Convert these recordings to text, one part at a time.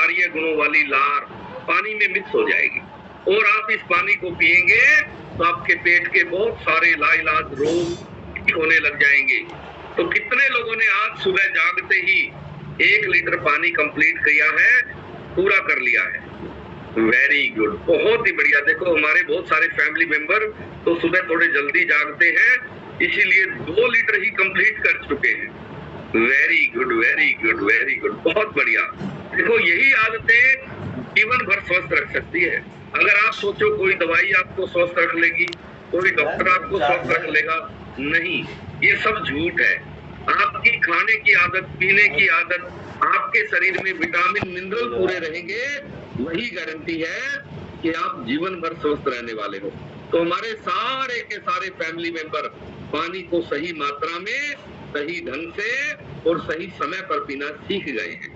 क्षारीय गुणों वाली लार पानी में मिक्स हो जाएगी और आप इस पानी को पिएंगे तो आपके पेट के बहुत सारे लाइलाज रोग ठीक होने लग जाएंगे। तो कितने लोगों ने आज सुबह जागते ही 1 लीटर पानी कंप्लीट किया है, पूरा कर लिया है? वेरी गुड, बहुत ही बढ़िया। देखो हमारे बहुत सारे फैमिली मेंबर तो सुबह थोड़े जल्दी जागते हैं, इसीलिए 2 लीटर ही कंप्लीट कर चुके हैं। Very good very good very good, बहुत बढ़िया। देखो यही आदतें जीवन भर स्वस्थ रख सकती है। अगर आप सोचो कोई दवाई आपको स्वस्थ रख लेगी, कोई डॉक्टर आपको स्वस्थ रख लेगा, नहीं, ये सब झूठ है। आपकी खाने की आदत, पीने की आदत, आपके शरीर में विटामिन मिनरल पूरे रहेंगे, वही गारंटी है कि आप जीवन भर स्वस्थ रहने वाले हो। तो हमारे सारे के सारे फैमिली मेंबर पानी को सही मात्रा में, सही ढंग से और सही समय पर पीना सीख गए हैं।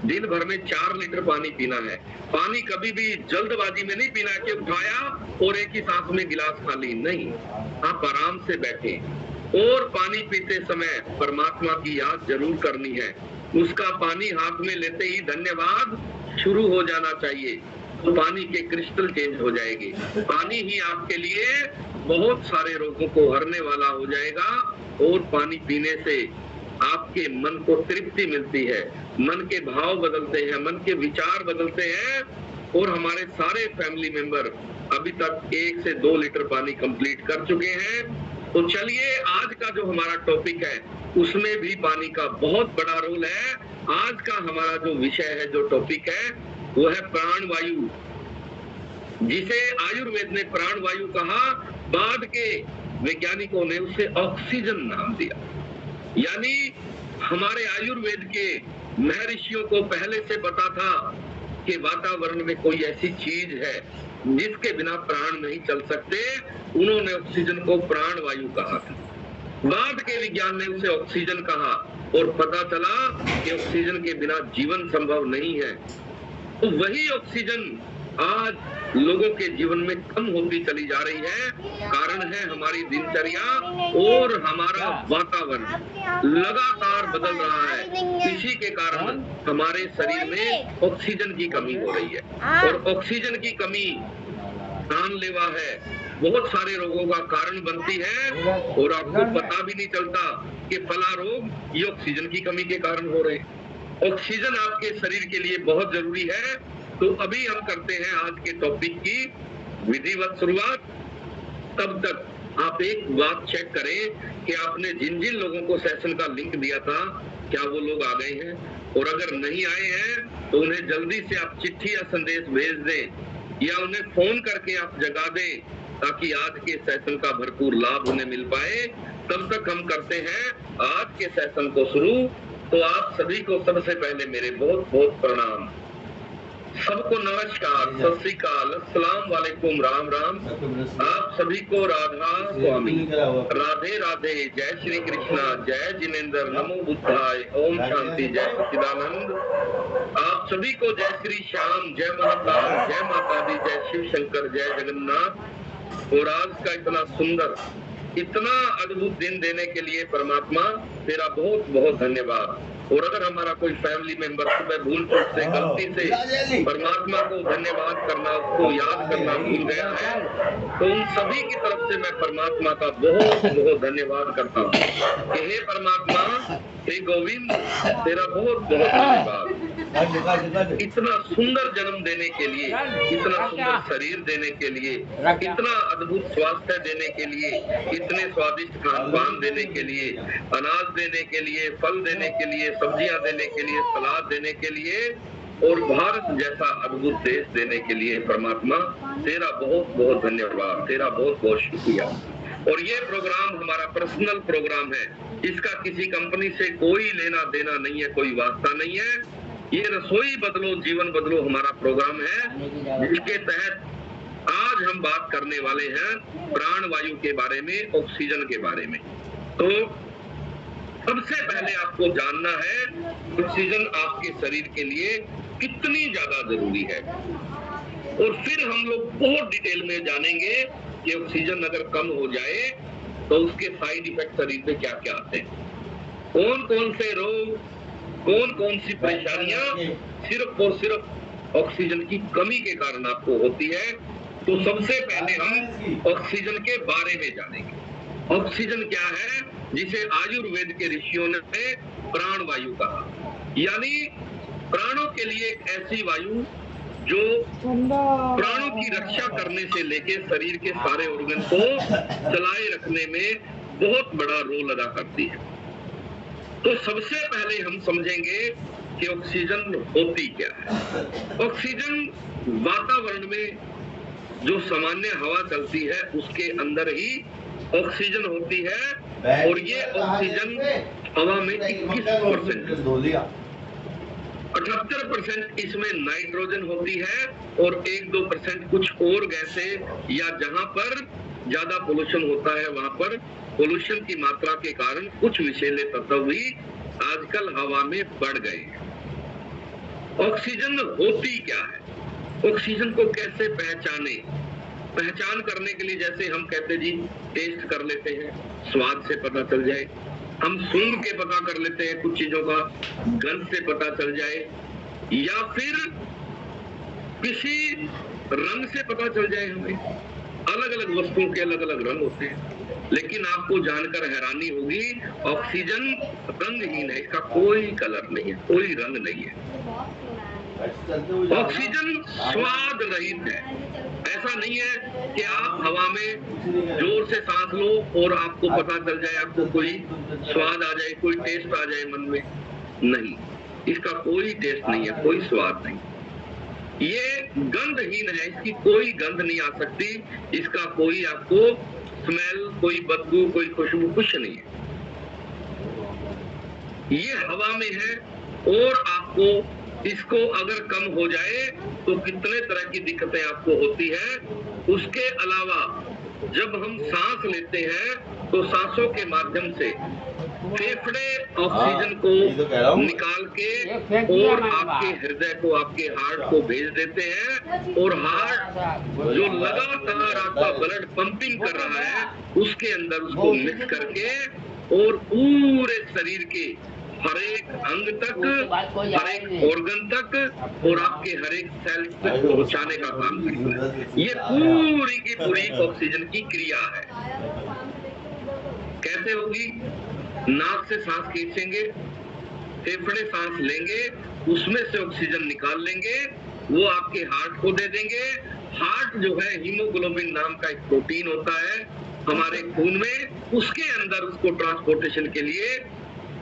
दिन भर में 4 लीटर पानी पीना है। पानी कभी भी जल्दबाजी में नहीं पीना कि उठाया और एक ही सांस में गिलास खाली, नहीं। आप आराम से बैठे और पानी पीते समय परमात्मा की याद जरूर करनी है। उसका पानी हाथ में लेते ही धन्यवाद शुरू हो जाना चाहिए, तो पानी के क्रिस्टल चेंज हो जाएंगे। पानी ही आपके लिए बहुत सारे रोगों को हरने वाला हो जाएगा और पानी पीने से आपके मन को तृप्ति मिलती है, मन के भाव बदलते हैं, मन के विचार बदलते हैं। और हमारे सारे फैमिली मेंबर अभी तक 1 से 2 लीटर पानी कंप्लीट कर चुके हैं। तो चलिए आज का जो हमारा टॉपिक है उसमें भी पानी का बहुत बड़ा रोल है। आज का हमारा जो विषय है, जो टॉपिक है, वो है प्राणवायु, जिसे आयुर्वेद ने प्राणवायु कहा। बाद के वैज्ञानिकों ने उसे ऑक्सीजन नाम दिया। यानी हमारे आयुर्वेद के महर्षियों को पहले से पता था कि वातावरण में कोई ऐसी चीज है जिसके बिना प्राण नहीं चल सकते। उन्होंने ऑक्सीजन को प्राणवायु कहा था। बाद के विज्ञान ने उसे ऑक्सीजन कहा और पता चला कि ऑक्सीजन के बिना जीवन संभव नहीं है। तो वही ऑक्सीजन आज लोगों के जीवन में कम होती चली जा रही है। कारण है हमारी दिनचर्या और हमारा वातावरण लगातार बदल रहा है। इसी के कारण हमारे शरीर में ऑक्सीजन की कमी हो रही है और ऑक्सीजन की कमी जानलेवा है, बहुत सारे रोगों का कारण बनती है और आपको पता भी नहीं चलता कि फला रोग ये ऑक्सीजन की कमी के कारण हो रहे हैं। ऑक्सीजन आपके शरीर के लिए बहुत जरूरी है। तो अभी हम करते हैं आज के टॉपिक की विधिवत शुरुआत। तब तक आप एक बात चेक करें कि आपने जिन जिन लोगों को सेशन का लिंक दिया था, क्या वो लोग आ गए हैं? और अगर नहीं आए हैं तो उन्हें जल्दी से आप चिट्ठी या संदेश भेज दें या उन्हें फोन करके आप जगा दें, ताकि आज के सेशन का भरपूर लाभ उन्हें मिल पाए। तब तक हम करते हैं आज के सेशन को शुरू। तो आप सभी को सबसे पहले मेरे बहुत बहुत प्रणाम। सबको नमस्कार, सत श्री अकाल, अस्सलाम वालेकुम, राम राम। आप सभी को राधा स्वामी, राधे राधे, जय श्री कृष्णा, जय जिनेन्द्र, नमो बुद्धाय, ओम शांति, जय सच्चिदानंद। आप सभी को जय श्री श्याम, जय महाकाल, जय माता दी, जय शिव शंकर, जय जगन्नाथ। और आज का इतना सुंदर, इतना अद्भुत दिन देने के लिए परमात्मा तेरा बहुत बहुत धन्यवाद। और अगर हमारा कोई फैमिली मेंबर सुबह भूल चूक से, गलती से परमात्मा को धन्यवाद करना, उसको याद करना भूल गया है, तो उन सभी की तरफ से मैं परमात्मा का बहुत बहुत धन्यवाद करता हूँ कि हे परमात्मा, हे गोविंद, तेरा बहुत बहुत धन्यवाद। इतना सुंदर जन्म देने के लिए, इतना सुंदर शरीर देने के लिए, इतना अद्भुत स्वास्थ्य देने के लिए, इतने स्वादिष्ट खान पान देने के लिए, अनाज देने के लिए, फल देने के लिए, सब्जियां देने के लिए, सलाद देने के लिए और भारत जैसा अद्भुत देश देने के लिए परमात्मा तेरा बहुत बहुत धन्यवाद, तेरा बहुत बहुत शुक्रिया। और ये प्रोग्राम हमारा पर्सनल प्रोग्राम है, इसका किसी कंपनी से कोई लेना देना नहीं है, कोई वास्ता नहीं है। ये रसोई बदलो जीवन बदलो हमारा प्रोग्राम है, जिसके तहत आज हम बात करने वाले हैं प्राणवायु के बारे में, ऑक्सीजन के बारे में। तो सबसे पहले आपको जानना है ऑक्सीजन आपके शरीर के लिए कितनी ज्यादा जरूरी है, और फिर हम लोग बहुत डिटेल में जानेंगे कि ऑक्सीजन अगर कम हो जाए तो उसके साइड इफेक्ट शरीर पे क्या क्या आते हैं, कौन कौन से रोग कौन कौन सी परेशानियां सिर्फ और सिर्फ ऑक्सीजन की कमी के कारण आपको होती है। तो सबसे पहले हम ऑक्सीजन के बारे में जानेंगे। ऑक्सीजन क्या है, जिसे आयुर्वेद के ऋषियों ने प्राण वायु कहा, यानी प्राणों के लिए एक ऐसी वायु जो प्राणों की रक्षा करने से लेके शरीर के सारे ऑर्गन को चलाए रखने में बहुत बड़ा रोल अदा करती है। तो सबसे पहले हम समझेंगे कि ऑक्सीजन होती क्या है। ऑक्सीजन वातावरण में जो सामान्य हवा चलती है उसके अंदर ही ऑक्सीजन होती है, और ये ऑक्सीजन हवा में 21%, 78% इसमें नाइट्रोजन होती है, और 1-2% कुछ और गैसें, या जहां पर ज्यादा पोल्यूशन होता है वहां पर पोल्यूशन की मात्रा के कारण कुछ विषैले तत्व भी आजकल हवा में बढ़ गए। ऑक्सीजन होती क्या है, ऑक्सीजन को कैसे पहचाने। पहचान करने के लिए जैसे हम कहते जी टेस्ट कर लेते हैं, स्वाद से पता चल जाए, हम सूंघ के पता कर लेते हैं कुछ चीजों का, गंध से पता चल जाए, या फिर किसी रंग से पता चल जाए हमें। अलग अलग वस्तुओं के अलग अलग रंग होते हैं, लेकिन आपको जानकर हैरानी होगी ऑक्सीजन रंगहीन है, इसका कोई कलर नहीं है, कोई रंग नहीं है। ऑक्सीजन स्वाद रहित है। ऐसा नहीं है कि आप हवा में जोर से सांस लो और आपको पता चल जाए, आपको कोई स्वाद आ जाए, कोई टेस्ट आ जाए मन में, नहीं, इसका कोई टेस्ट नहीं है, कोई स्वाद नहीं। ये गंधहीन है, इसकी कोई गंध नहीं आ सकती, इसका कोई आपको स्मेल, कोई बदबू, कोई खुशबू, कुछ नहीं है। ये हवा में है, और आपको इसको अगर कम हो जाए तो कितने तरह की दिक्कतें आपको होती है। उसके अलावा जब हम सांस लेते हैं तो सांसों के माध्यम से फेफड़े ऑक्सीजन को निकाल के और आपके हृदय को, आपके हार्ट को भेज देते हैं, और हार्ट जो लगातार आपका ब्लड पंपिंग कर रहा है उसके अंदर उसको मिक्स करके और पूरे शरीर के हर एक अंग तक, हर एक ऑर्गन तक और आपके हर एक सेल तक पहुंचाने का काम करता है। ये पूरी की पूरी ऑक्सीजन की क्रिया है। कैसे होगी? नाक से सांस खींचेंगे, फेफड़े सांस लेंगे, उसमें से ऑक्सीजन निकाल लेंगे, वो आपके हार्ट को दे देंगे। हार्ट जो है हीमोग्लोबिन नाम का एक प्रोटीन होता है हमारे खून में, उसके अंदर उसको ट्रांसपोर्टेशन के लिए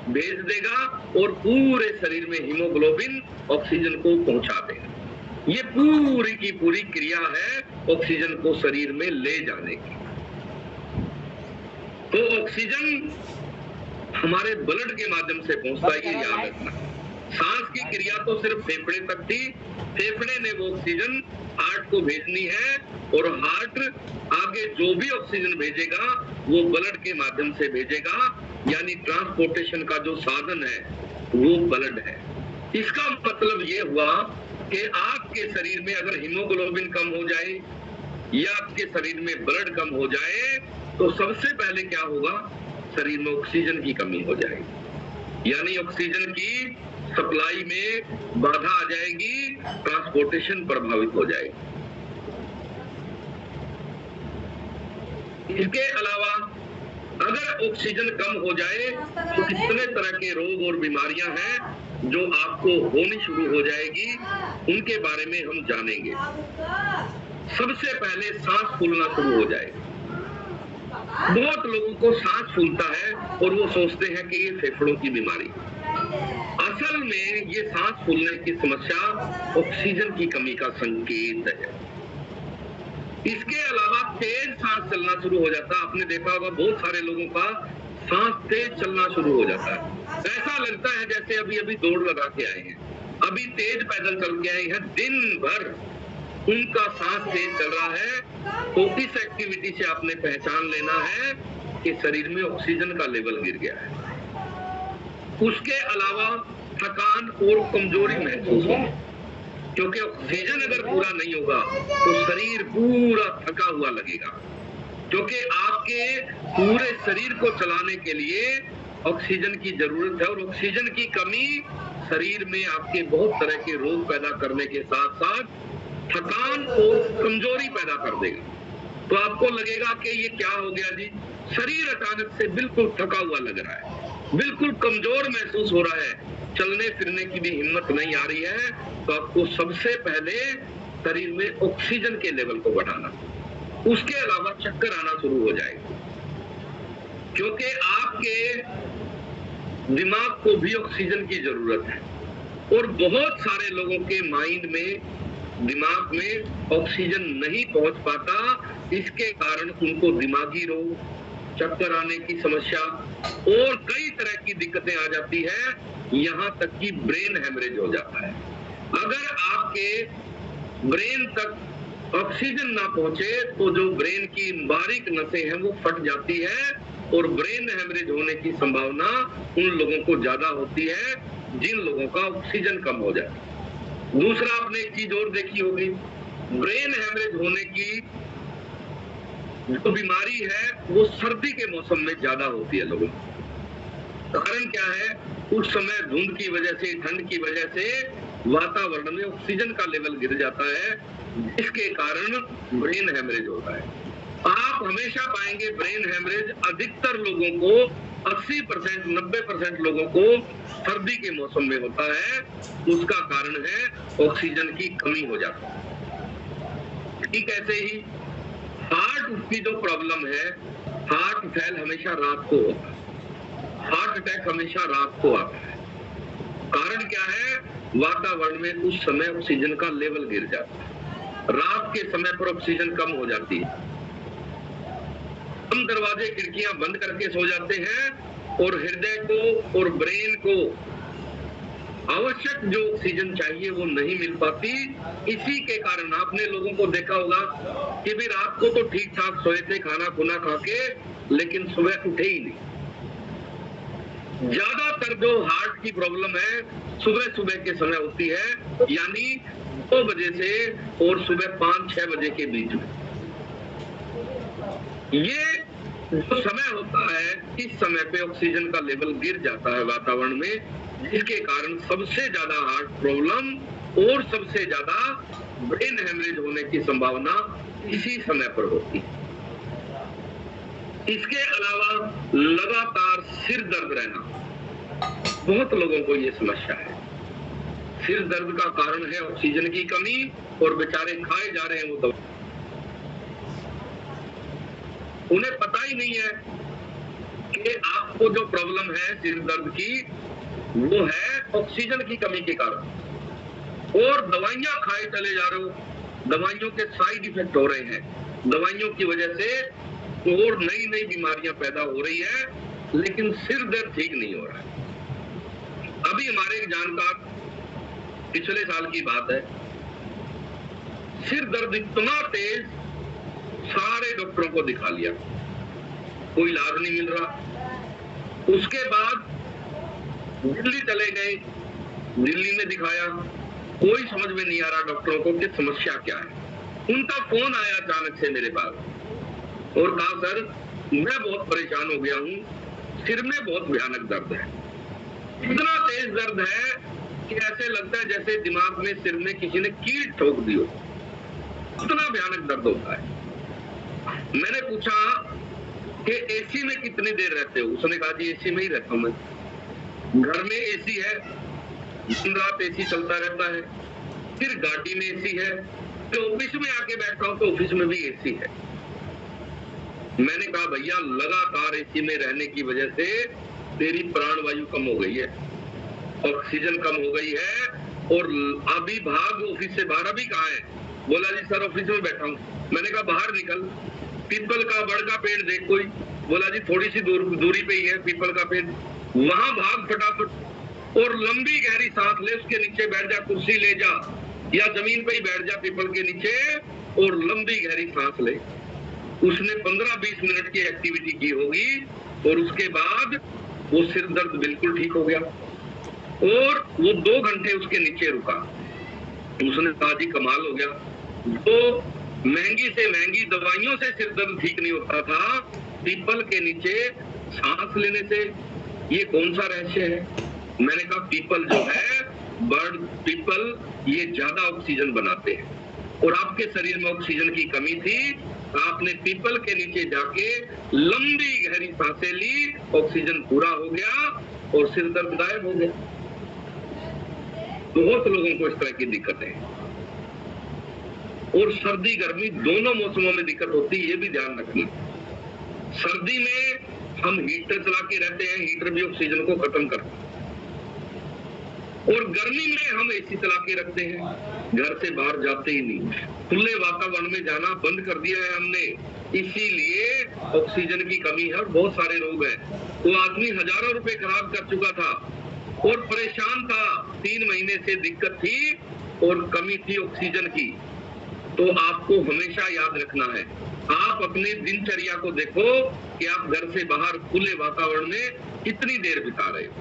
भेज देगा और पूरे शरीर में हीमोग्लोबिन ऑक्सीजन को पहुंचा देगा। ये पूरी की पूरी क्रिया है ऑक्सीजन को शरीर में ले जाने की। तो ऑक्सीजन हमारे ब्लड के माध्यम से पहुंचता है, ये याद रखना। सांस की क्रिया तो सिर्फ फेफड़े तक थी, फेफड़े ने वो ऑक्सीजन हार्ट को भेजनी है, और हार्ट आगे जो भी ऑक्सीजन भेजेगा वो ब्लड के माध्यम से भेजेगा, यानी ट्रांसपोर्टेशन का जो साधन है वो ब्लड है। इसका मतलब ये हुआ कि आपके शरीर में अगर हीमोग्लोबिन कम हो जाए या आपके शरीर में ब्लड कम हो जाए तो सबसे पहले क्या होगा? शरीर में ऑक्सीजन की कमी हो जाएगी, यानी ऑक्सीजन की सप्लाई में बाधा आ जाएगी, ट्रांसपोर्टेशन प्रभावित हो जाएगी। इसके अलावा अगर ऑक्सीजन कम हो जाए तो कितने तरह के रोग और बीमारियां हैं जो आपको होनी शुरू हो जाएगी, उनके बारे में हम जानेंगे। सबसे पहले सांस फूलना शुरू हो जाएगा। बहुत लोगों को सांस फूलता है और वो सोचते हैं कि ये फेफड़ों की बीमारी। असल में ये सांस फूलने की समस्या ऑक्सीजन की कमी का संकेत है। इसके अलावा तेज सांस चलना शुरू हो जाता है। आपने देखा होगा बहुत सारे लोगों का सांस तेज चलना शुरू हो जाता है। ऐसा लगता है जैसे अभी अभी दौड़ लगा के आए हैं, अभी तेज पैदल चल के आए हैं, दिन भर उनका सांस तेज चल रहा है। तो इस एक्टिविटी से आपने पहचान लेना है कि शरीर में ऑक्सीजन का लेवल गिर गया है। उसके अलावा थकान और कमजोरी महसूस होगी, क्योंकि ऑक्सीजन अगर पूरा नहीं होगा तो शरीर पूरा थका हुआ लगेगा, क्योंकि आपके पूरे शरीर को चलाने के लिए ऑक्सीजन की जरूरत है, और ऑक्सीजन की कमी शरीर में आपके बहुत तरह के रोग पैदा करने के साथ साथ थकान और कमजोरी पैदा कर देगा। तो आपको लगेगा कि ये क्या हो गया जी, शरीर अचानक से बिल्कुल थका हुआ लग रहा है, बिल्कुल कमजोर महसूस हो रहा है, चलने फिरने की भी हिम्मत नहीं आ रही है। तो आपको सबसे पहले शरीर में ऑक्सीजन के लेवल को बढ़ाना, उसके अलावा चक्कर आना शुरू हो जाएगा, क्योंकि आपके दिमाग को भी ऑक्सीजन की जरूरत है। और बहुत सारे लोगों के माइंड में, दिमाग में ऑक्सीजन नहीं पहुंच पाता, इसके कारण उनको दिमागी रोग, चक्कर आने की समस्या और कई तरह की दिक्कतें आ जाती है, यहां तक कि ब्रेन हेमरेज हो जाता है। अगर आपके ब्रेन तक ऑक्सीजन ना पहुंचे तो जो ब्रेन की बारीक नसें हैं वो फट जाती है, और ब्रेन हेमरेज होने की संभावना उन लोगों को ज्यादा होती है जिन लोगों का ऑक्सीजन कम हो जाए। दूसरा, आपने एक चीज और देखी होगी, ब्रेन हेमरेज होने की जो बीमारी है वो सर्दी के मौसम में ज्यादा होती है लोगों को। कारण क्या है, उस समय धुंध की वजह से, ठंड की वजह से वातावरण में ऑक्सीजन का लेवल गिर जाता है, जिसके कारण ब्रेन हेमरेज होता है। आप हमेशा पाएंगे ब्रेन हेमरेज अधिकतर लोगों को 80%, 90% लोगों को सर्दी के मौसम में होता है। उसका कारण है ऑक्सीजन की कमी हो जाती है। ठीक ऐसे ही हार्ट की जो प्रॉब्लम है, हार्ट फेल हमेशा रात को होता है, हार्ट अटैक हमेशा रात को आता है। कारण क्या है, वातावरण में उस समय ऑक्सीजन का लेवल गिर जाता है, रात के समय पर ऑक्सीजन कम हो जाती है। हम दरवाजे खिड़कियां बंद करके सो जाते हैं और हृदय को और ब्रेन को आवश्यक जो ऑक्सीजन चाहिए वो नहीं मिल पाती। इसी के कारण आपने लोगों को देखा होगा कि भी रात को तो ठीक ठाक सोए थे खाना खुना खा के, लेकिन सुबह उठे ही नहीं। ज्यादातर जो हार्ट की प्रॉब्लम है सुबह सुबह के समय होती है, यानी 2 बजे से और सुबह 5-6 बजे के बीच में। ये जो समय होता है, इस समय पे ऑक्सीजन का लेवल गिर जाता है वातावरण में, जिसके कारण सबसे ज्यादा हार्ट प्रॉब्लम और सबसे ज्यादा ब्रेन हेमरेज होने की संभावना इसी समय पर होती है। इसके अलावा लगातार सिर दर्द रहना, बहुत लोगों को ये समस्या है। सिर दर्द का कारण है ऑक्सीजन की कमी, और बेचारे खाए जा रहे हैं वो दवा, उन्हें पता ही नहीं है कि आपको जो प्रॉब्लम है सिर दर्द की, वो है ऑक्सीजन की कमी के कारण, और दवाइयां खाए चले जा रहे हो, दवाइयों के साइड इफेक्ट हो रहे हैं, दवाइयों की वजह से और नई नई बीमारियां पैदा हो रही है, लेकिन सिर दर्द ठीक नहीं हो रहा है। अभी हमारे एक जानकार, पिछले साल की बात है, सिर दर्द इतना तेज, सारे डॉक्टरों को दिखा लिया, कोई इलाज नहीं मिल रहा। उसके बाद दिल्ली चले गए, दिल्ली में दिखाया, कोई समझ में नहीं आ रहा डॉक्टरों को कि समस्या क्या है। उनका फोन आया अचानक से मेरे पास और कहा, सर मैं बहुत परेशान हो गया हूँ, सिर में बहुत भयानक दर्द है, इतना तेज दर्द है कि ऐसे लगता है जैसे दिमाग में, सिर में किसी ने कील ठोक दी हो, इतना भयानक दर्द होता है। मैंने पूछा कि एसी में कितनी देर रहते हो? उसने कहा, जी एसी में ही रहता हूं मैं, घर में एसी है, दिन रात एसी चलता रहता है, फिर गाड़ी में एसी है, तो ऑफिस में आके बैठा हूं तो ऑफिस में भी एसी है। मैंने कहा, भैया लगातार एसी में रहने की वजह से तेरी प्राणवायु कम हो गई है, ऑक्सीजन कम हो गई है, और अभी भाग ऑफिस से बाहर। अभी कहाँ है? बोला, जी सर ऑफिस में बैठा हूँ। मैंने कहा, बाहर निकल, पीपल का बड़ का पेड़ देख कोई। बोला, जी थोड़ी सी दूरी पे ही है पीपल का पेड़, वहां भाग फटाफट और लंबी गहरी सांस ले, उसके नीचे बैठ जा, कुर्सी ले जा या जमीन पे ही बैठ जा पीपल के नीचे और लंबी गहरी सांस ले। उसने 15-20 मिनट की एक्टिविटी की होगी और उसके बाद वो सिर दर्द बिल्कुल ठीक हो गया, और वो 2 घंटे उसके नीचे रुका। उसने कहा, जी कमाल हो गया, तो महंगी से महंगी दवाइयों से सिर दर्द ठीक नहीं होता था, पीपल के नीचे सांस लेने से ये कौन सा रहस्य है? मैंने कहा पीपल जो है, बर्ड पीपल, ये ज्यादा ऑक्सीजन बनाते हैं और आपके शरीर में ऑक्सीजन की कमी थी, आपने पीपल के नीचे जाके लंबी गहरी सांसें ली, ऑक्सीजन पूरा हो गया और सिर दर्द गायब हो गया। बहुत लोगों को इस तरह की दिक्कत है और सर्दी गर्मी दोनों मौसमों में दिक्कत होती है, ये भी ध्यान रखना। सर्दी में हम हीटर चला के रहते हैं, हीटर भी ऑक्सीजन को खत्म करता है, और गर्मी में हम एसी चला के रखते हैं, घर से बाहर जाते ही नहीं, खुले वातावरण में जाना बंद कर दिया है हमने, इसीलिए ऑक्सीजन की कमी है और बहुत सारे रोग हैं। वो आदमी हजारों रुपए खराब कर चुका था और परेशान था, 3 महीने से दिक्कत थी और कमी थी ऑक्सीजन की। तो आपको हमेशा याद रखना है, आप अपने दिनचर्या को देखो कि आप घर से बाहर खुले वातावरण में कितनी देर बिता रहे हो।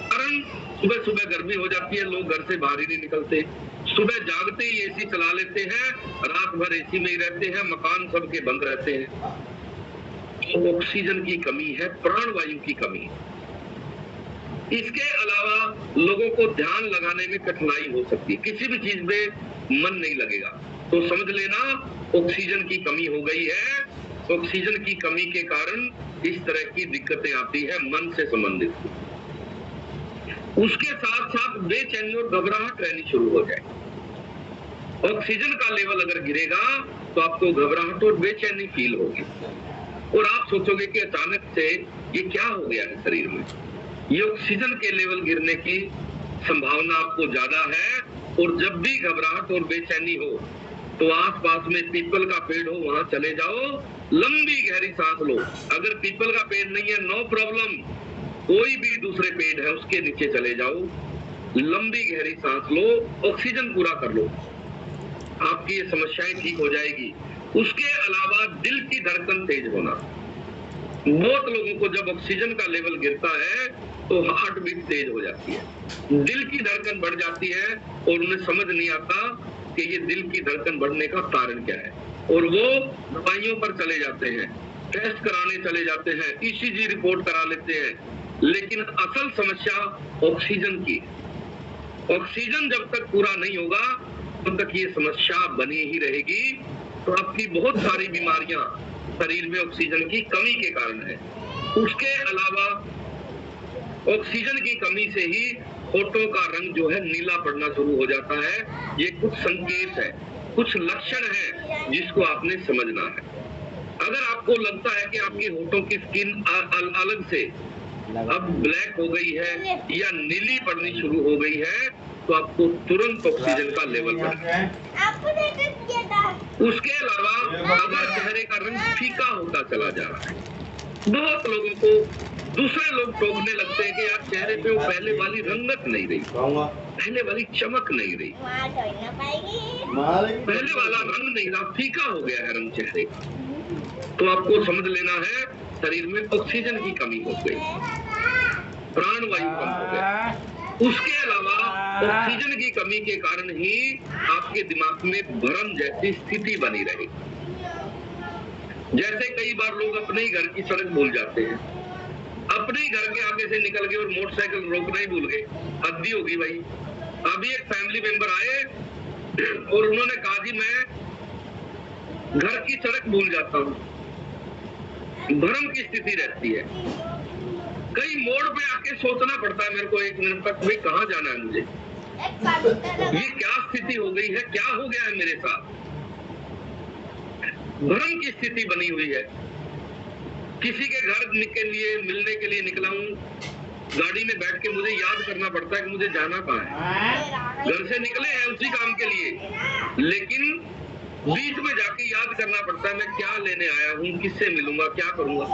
कारण सुबह सुबह गर्मी हो जाती है, लोग घर से बाहर ही नहीं निकलते, सुबह जागते ही एसी चला लेते हैं, रात भर एसी में ही रहते हैं, मकान सबके बंद रहते हैं। तो ऑक्सीजन की कमी है, प्राणवायु की कमी। इसके अलावा लोगों को ध्यान लगाने में कठिनाई हो सकती है, किसी भी चीज में मन नहीं लगेगा, तो समझ लेना ऑक्सीजन की कमी हो गई है। ऑक्सीजन की कमी के कारण इस तरह की दिक्कतें आती है मन से संबंधित। उसके साथ साथ बेचैनी और घबराहट रहनी शुरू हो जाए। ऑक्सीजन का लेवल अगर गिरेगा तो आपको घबराहट और बेचैनी फील होगी और आप सोचोगे कि अचानक से ये क्या हो गया है शरीर में। ये ऑक्सीजन के लेवल गिरने की संभावना आपको ज्यादा है। और जब भी घबराहट और बेचैनी हो तो आसपास में पीपल का पेड़ हो, वहां चले जाओ, लंबी गहरी सांस लो। अगर पीपल का पेड़ नहीं है, नो प्रॉब्लम, कोई भी दूसरे पेड़ है उसके नीचे चले जाओ, लंबी गहरी सांस लो, ऑक्सीजन पूरा कर लो, आपकी ये समस्याएं ठीक हो जाएगी। उसके अलावा दिल की धड़कन तेज होना, बहुत लोगों को जब ऑक्सीजन का लेवल गिरता है तो हार्ट बीट तेज हो जाती है, दिल की धड़कन बढ़ जाती है और उन्हें समझ नहीं आता कि ये दिल की धड़कन बढ़ने का कारण क्या है, और वो दवाइयों पर चले जाते हैं, टेस्ट कराने चले जाते हैं, ईसीजी रिपोर्ट करा लेते हैं, लेकिन असल समस्या ऑक्सीजन की। ऑक्सीजन जब तक पूरा नहीं होगा तब तक ये समस्या बनी ही रहेगी। तो आपकी बहुत सारी बीमारियां शरीर में ऑक्सीजन की कमी के कारण है। उसके अलावा ऑक्सीजन की कमी से ही होठों का रंग जो है नीला पड़ना शुरू हो जाता है। ये कुछ संकेत है, कुछ लक्षण है जिसको आपने समझना है। अगर आपको लगता है कि आपकी होठों की स्किन अलग से अब ब्लैक हो गई है या नीली पड़नी शुरू हो गई है तो आपको तुरंत ऑक्सीजन का लेवल बढ़ाना है। उसके अलावा अगर चेहरे का रंग फीका होता चला जा रहा है, बहुत लोगों को दूसरे लोग टोकने लगते हैं कि यार चेहरे पे वो पहले वाली रंगत नहीं रही, पहले वाली चमक नहीं रही, पहले वाला रंग नहीं रहा, फीका हो गया है रंग चेहरे का, तो आपको समझ लेना है शरीर में ऑक्सीजन की कमी हो गई, प्राणवायु कम हो गया। उसके अलावा ऑक्सीजन की कमी के कारण ही आपके दिमाग में भ्रम जैसी स्थिति बनी रहेगी। जैसे कई बार लोग अपने ही घर की सड़क भूल जाते हैं, अपने ही घर के आगे से निकल गए और मोटरसाइकिल रोकना ही भूल गए, हद्दी होगी भाई। अभी एक फैमिली मेंबर आए और उन्होंने कहा जी मैं घर की सड़क भूल जाता हूँ, भ्रम की स्थिति रहती है। कई मोड़ पे आके सोचना पड़ता है मेरे को 1 मिनट तक, भाई कहाँ जाना है मुझे, ये क्या स्थिति हो गई है, क्या हो गया है मेरे साथ। भ्रम की स्थिति बनी हुई है। किसी के घर के लिए मिलने के लिए निकला हूँ, गाड़ी में बैठ के मुझे याद करना पड़ता है कि मुझे जाना कहाँ है। घर से निकले हैं उसी काम के लिए, लेकिन बीच में जाके याद करना पड़ता है मैं क्या लेने आया हूँ, किससे मिलूंगा, क्या करूंगा।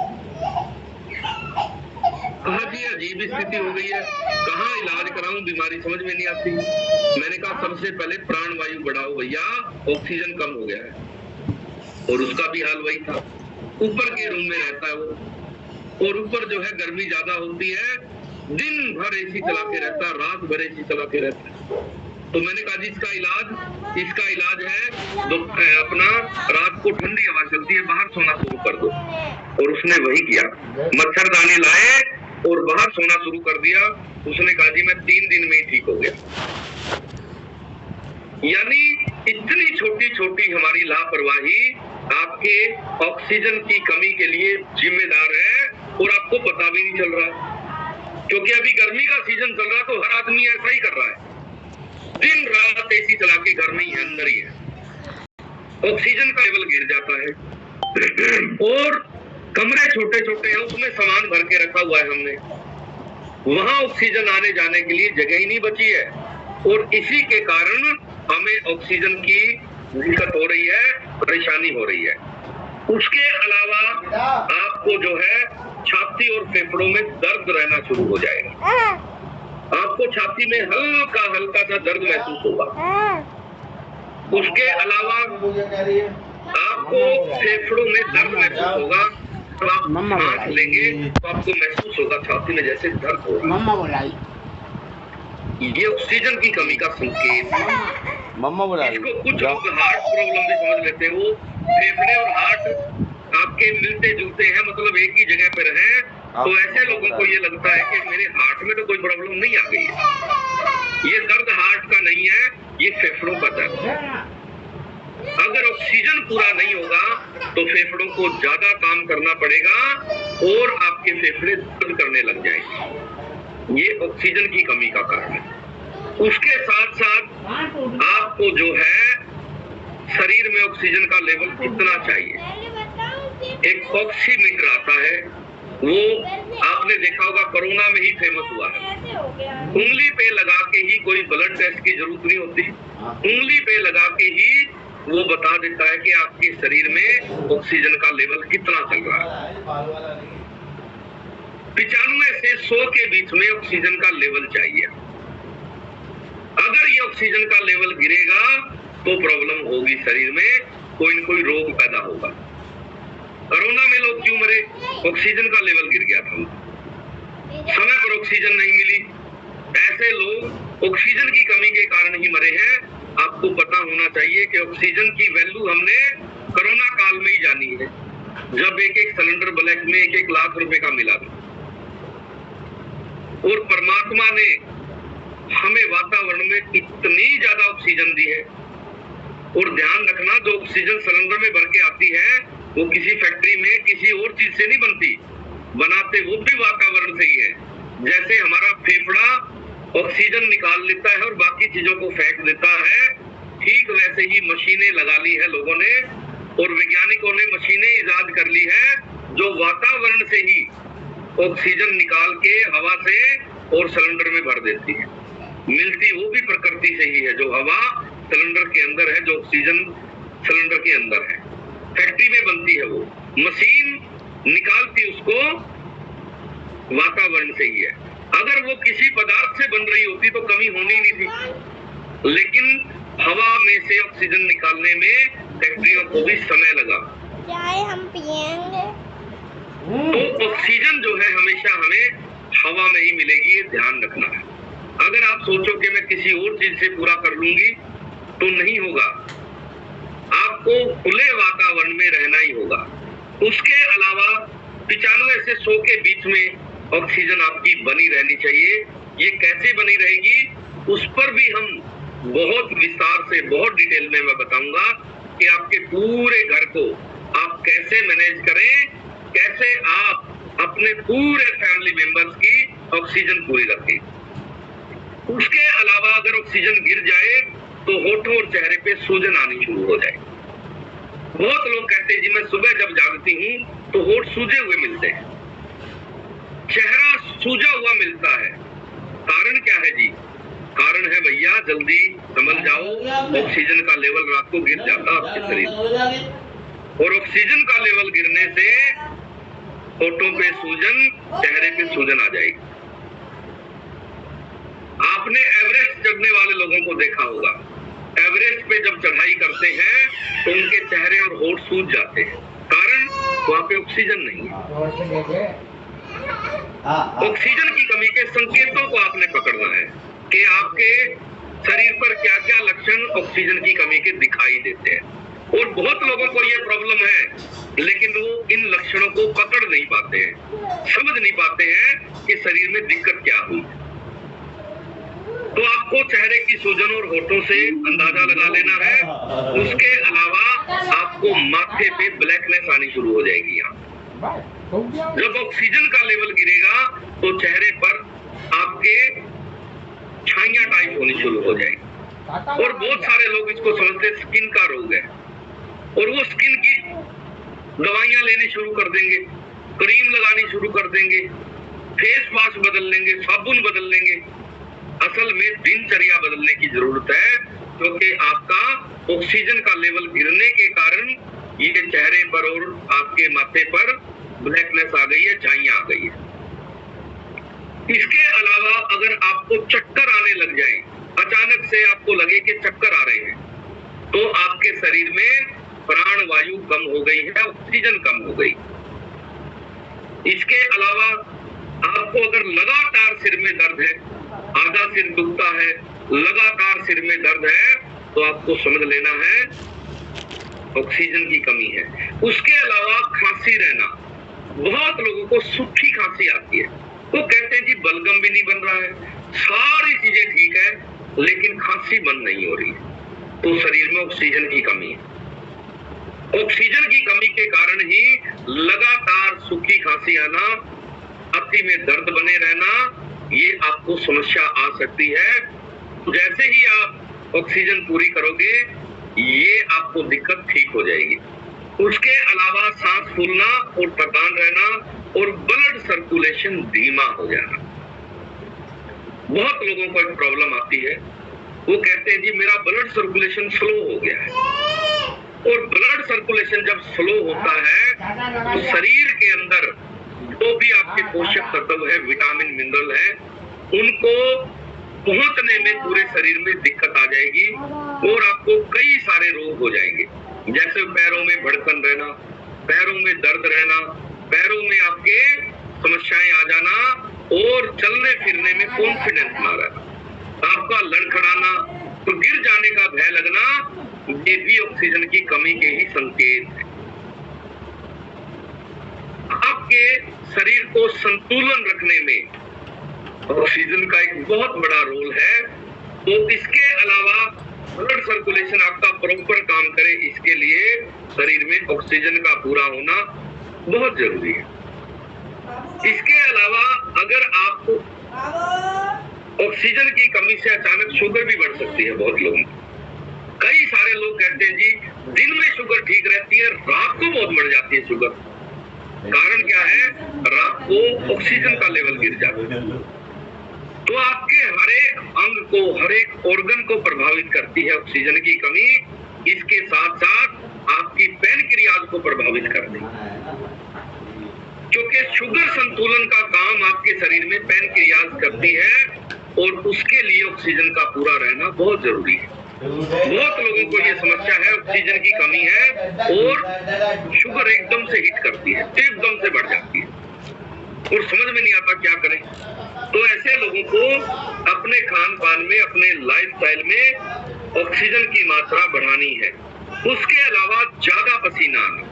कहा जी अजीब स्थिति हो गई है, कहाँ इलाज कराऊं, बीमारी समझ में नहीं आती। मैंने कहा सबसे पहले प्राणवायु बढ़ाओ भैया, ऑक्सीजन कम हो गया है। और उसका भी हाल वही था, ऊपर के रूम में रहता है वो, और ऊपर जो है गर्मी ज्यादा होती है, दिन भर एसी चला के रहता है, रात भर एसी चला के रहता है। तो मैंने कहा जी इसका इलाज है अपना रात को ठंडी हवा चलती है बाहर सोना शुरू कर दो। और उसने वही किया, मच्छरदानी लाए और बाहर सोना शुरू कर दिया। उसने कहा जी मैं 3 दिन में ही ठीक हो गया। यानी इतनी छोटी छोटी हमारी लापरवाही आपके ऑक्सीजन की कमी के लिए जिम्मेदार है और आपको पता भी नहीं चल रहा। क्योंकि अभी गर्मी का सीजन चल रहा तो हर आदमी ऐसा ही कर रहा है, दिन रात एसी चला के घर में ही है, अंदर ही है। ऑक्सीजन का लेवल गिर जाता है और कमरे छोटे छोटे हैं, उसमें सामान भर के रखा हुआ है हमने, वहां ऑक्सीजन आने जाने के लिए जगह ही नहीं बची है और इसी के कारण हमें ऑक्सीजन की दिक्कत हो रही है, परेशानी हो रही है। उसके अलावा आपको जो है छाती और फेफड़ों में दर्द रहना शुरू हो जाएगा। आपको छाती में हल्का हल्का सा दर्द महसूस होगा। उसके अलावा आपको फेफड़ों में दर्द महसूस होगा। जब आप सांस लेंगे तो आपको महसूस होगा छाती में जैसे दर्द हो रहा है। ये ऑक्सीजन की कमी का संकेत है। इसको कुछ लोग हार्ट प्रॉब्लम भी समझ लेते हैं। वो फेफड़े और हार्ट आपके मिलते जुलते हैं, मतलब एक ही जगह पर है, तो ऐसे लोगों को ये लगता है कि मेरे हार्ट में तो कोई प्रॉब्लम नहीं आ गई है। ये दर्द हार्ट का नहीं है, ये फेफड़ों का दर्द है। अगर ऑक्सीजन पूरा नहीं होगा तो फेफड़ों को ज्यादा काम करना पड़ेगा और आपके फेफड़े दर्द करने लग जाएंगे। ये ऑक्सीजन की कमी का कारण है। उसके साथ साथ आपको जो है शरीर में ऑक्सीजन का लेवल कितना चाहिए, एक ऑक्सीमीटर आता है, वो आपने देखा होगा कोरोना में ही फेमस हुआ है। उंगली पे लगा के ही, कोई ब्लड टेस्ट की जरूरत नहीं होती, उंगली पे लगा के ही वो बता देता है कि आपके शरीर में ऑक्सीजन का लेवल कितना चल रहा है। 95 से 100 के बीच में ऑक्सीजन का लेवल चाहिए। अगर ये ऑक्सीजन का लेवल गिरेगा तो प्रॉब्लम होगी, शरीर में कोई न कोई रोग पैदा होगा। कोरोना में लोग क्यों मरे? ऑक्सीजन का लेवल गिर गया था, समय पर ऑक्सीजन नहीं मिली। ऐसे लोग ऑक्सीजन की कमी के कारण ही मरे हैं। आपको पता होना चाहिए कि ऑक्सीजन की वैल्यू हमने कोरोना काल में ही जानी है, जब एक एक सिलेंडर ब्लैक में 1-1 लाख रुपए का मिला था। और परमात्मा ने हमें वातावरण में इतनी ज्यादा ऑक्सीजन दी है। और ध्यान रखना, जो ऑक्सीजन सिलेंडर में भर के आती है वो किसी फैक्ट्री में किसी और चीज से नहीं बनती, बनाते वो भी वातावरण से ही है। जैसे हमारा फेफड़ा ऑक्सीजन निकाल लेता है और बाकी चीजों को फेंक देता है, ठीक वैसे ही मशीनें लगा ली है लोगों ने और वैज्ञानिकों ने मशीनें इजाद कर ली है जो वातावरण से ही ऑक्सीजन निकाल के हवा से और सिलेंडर में भर देती है। मिलती वो भी प्रकृति से ही है, जो हवा सिलेंडर के अंदर है, जो ऑक्सीजन सिलेंडर के अंदर है। फैक्ट्री में बनती है वो मशीन, निकालती उसको वातावरण से ही है। अगर वो किसी पदार्थ से बन रही होती तो कमी होनी ही नहीं थी, लेकिन हवा में से ऑक्सीजन निकालने में फैक्ट्रियों को भी समय लगा। चाय हम पिएंगे। तो ऑक्सीजन जो है हमेशा हमें हवा में ही मिलेगी, ये ध्यान रखना है। अगर आप सोचो कि मैं किसी और चीज से पूरा कर लूंगी तो नहीं होगा, आपको खुले वातावरण में रहना ही होगा। उसके अलावा 95 से 100 के बीच में ऑक्सीजन आपकी बनी रहनी चाहिए। ये कैसे बनी रहेगी उस पर भी हम बहुत विस्तार से, बहुत डिटेल में मैं बताऊंगा कि आपके पूरे घर को आप कैसे मैनेज करें, कैसे आप अपने पूरे फैमिली मेंबर्स की ऑक्सीजन पूरी रखें। उसके अलावा अगर ऑक्सीजन गिर जाए तो होठों और चेहरे पे सूजन आनी शुरू हो जाए। बहुत लोग कहते हैं जी मैं सुबह जब जागती हूँ तो होठ सूजे हुए मिलते हैं, चेहरा सूजा हुआ मिलता है। कारण क्या है जी? कारण है भैया, जल्दी समझ जाओ, ऑक्सीजन का लेवल रात को गिर जाता आपके शरीर और ऑक्सीजन का लेवल गिरने से होठों पे सूजन, चेहरे पे सूजन आ जाएगी। आपने एवरेस्ट चढ़ने वाले लोगों को देखा होगा, एवरेस्ट पे जब चढ़ाई करते हैं तो उनके चेहरे और होठ सूज जाते हैं। कारण वहां पे ऑक्सीजन नहीं है। ऑक्सीजन की कमी के संकेतों को आपने पकड़ना है कि आपके शरीर पर क्या क्या लक्षण ऑक्सीजन की कमी के दिखाई देते हैं। और बहुत लोगों को ये प्रॉब्लम है लेकिन वो इन लक्षणों को पकड़ नहीं पाते हैं। समझ नहीं पाते हैं कि शरीर में दिक्कत क्या हुई। तो आपको चेहरे की सूजन और होठों से अंदाजा लगा लेना है। उसके अलावा आपको माथे पे ब्लैकनेस आनी शुरू हो जाएगी। यहाँ जब ऑक्सीजन का लेवल गिरेगा तो चेहरे पर आपके छाइयां टाइप होनी शुरू हो जाएगी। और बहुत सारे लोग इसको समझते स्किन का रोग है, और वो स्किन की दवाइयां लेनी शुरू कर देंगे, क्रीम लगानी शुरू कर देंगे, फेस वॉश बदल लेंगे, साबुन बदल लेंगे। असल में दिनचर्या बदलने की जरूरत है, क्योंकि आपका ऑक्सीजन का लेवल गिरने के कारण ये चेहरे पर और आपके माथे पर ब्लैकनेस आ गई है, छाइयां आ गई है। इसके अलावा अगर आपको चक्कर आने लग जाए, अचानक से आपको लगे कि चक्कर आ रहे हैं, तो आपके शरीर में प्राण वायु कम हो गई है, ऑक्सीजन कम हो गई। इसके अलावा आपको अगर लगातार सिर में दर्द है, आधा सिर दुखता है, लगातार सिर में दर्द है, तो आपको समझ लेना है ऑक्सीजन की कमी है। उसके अलावा खांसी रहना, बहुत लोगों को सूखी खांसी आती है, वो कहते हैं जी बलगम भी नहीं बन रहा है, सारी चीजें ठीक है लेकिन खांसी बंद नहीं हो रही, तो शरीर में ऑक्सीजन की कमी है। ऑक्सीजन की कमी के कारण ही लगातार सूखी खांसी आना, अति में दर्द बने रहना, ये आपको समस्या आ सकती है। जैसे ही आप ऑक्सीजन पूरी करोगे ये आपको दिक्कत ठीक हो जाएगी। उसके अलावा सांस फूलना और थकान रहना और ब्लड सर्कुलेशन धीमा हो जाना। बहुत लोगों को एक प्रॉब्लम आती है, वो कहते हैं जी मेरा ब्लड सर्कुलेशन स्लो हो गया है। और ब्लड सर्कुलेशन जब स्लो होता है तो शरीर के अंदर जो भी आपके पोषक तत्व है, विटामिन मिनरल है, उनको पहुंचने में पूरे शरीर में दिक्कत आ जाएगी और आपको कई सारे रोग हो जाएंगे। जैसे पैरों में भड़कन रहना, पैरों में दर्द रहना, पैरों में आपके समस्याएं आ जाना और चलने फिरने में कॉन्फिडेंस ना रहना, आपका लड़खड़ाना, तो गिर जाने का भय लगना, ये भी ऑक्सीजन की कमी के ही संकेत है। आपके शरीर को संतुलन रखने में ऑक्सीजन का एक बहुत बड़ा रोल है। तो इसके अलावा ब्लड सर्कुलेशन आपका प्रॉपर काम करे, इसके लिए शरीर में ऑक्सीजन का पूरा होना बहुत जरूरी है। इसके अलावा अगर आपको ऑक्सीजन की कमी से अचानक शुगर भी बढ़ सकती है बहुत लोगों को। कई सारे लोग कहते हैं जी दिन में शुगर ठीक रहती है, रात को बहुत बढ़ जाती है शुगर। कारण क्या है? रात को ऑक्सीजन का लेवल गिर जाता है, तो आपके हर एक अंग को, हर एक ऑर्गन को प्रभावित करती है ऑक्सीजन की कमी। इसके साथ साथ आपकी पैनक्रियाज को प्रभावित करती है, क्योंकि शुगर संतुलन का काम आपके शरीर में पैनक्रियाज करती है और उसके लिए ऑक्सीजन का पूरा रहना बहुत जरूरी है। बहुत लोगों को ये समस्या है, ऑक्सीजन की कमी है और शुगर एकदम से हिट करती है, एकदम से बढ़ जाती है और समझ में नहीं आता क्या करें। तो ऐसे लोगों को अपने खान पान में, अपने लाइफस्टाइल में ऑक्सीजन की मात्रा बढ़ानी है। उसके अलावा ज्यादा पसीना आना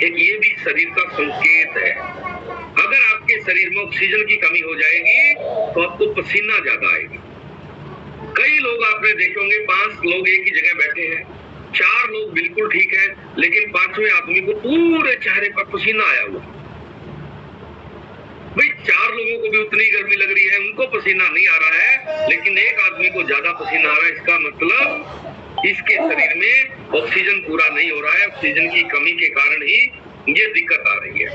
एक ये भी शरीर का संकेत है। अगर आपके शरीर में ऑक्सीजन की कमी हो जाएगी तो आपको पसीना ज्यादा आएगा। कई लोग आपने देखे होंगे, 5 लोग एक ही जगह बैठे हैं, 4 लोग बिल्कुल ठीक है, लेकिन 5वें आदमी को पूरे चेहरे पर पसीना आया हुआ। भाई 4 लोगों को भी उतनी गर्मी लग रही है, उनको पसीना नहीं आ रहा है, लेकिन एक आदमी को ज्यादा पसीना आ रहा है, इसका मतलब इसके शरीर में ऑक्सीजन पूरा नहीं हो रहा है। ऑक्सीजन की कमी के कारण ही ये दिक्कत आ रही है।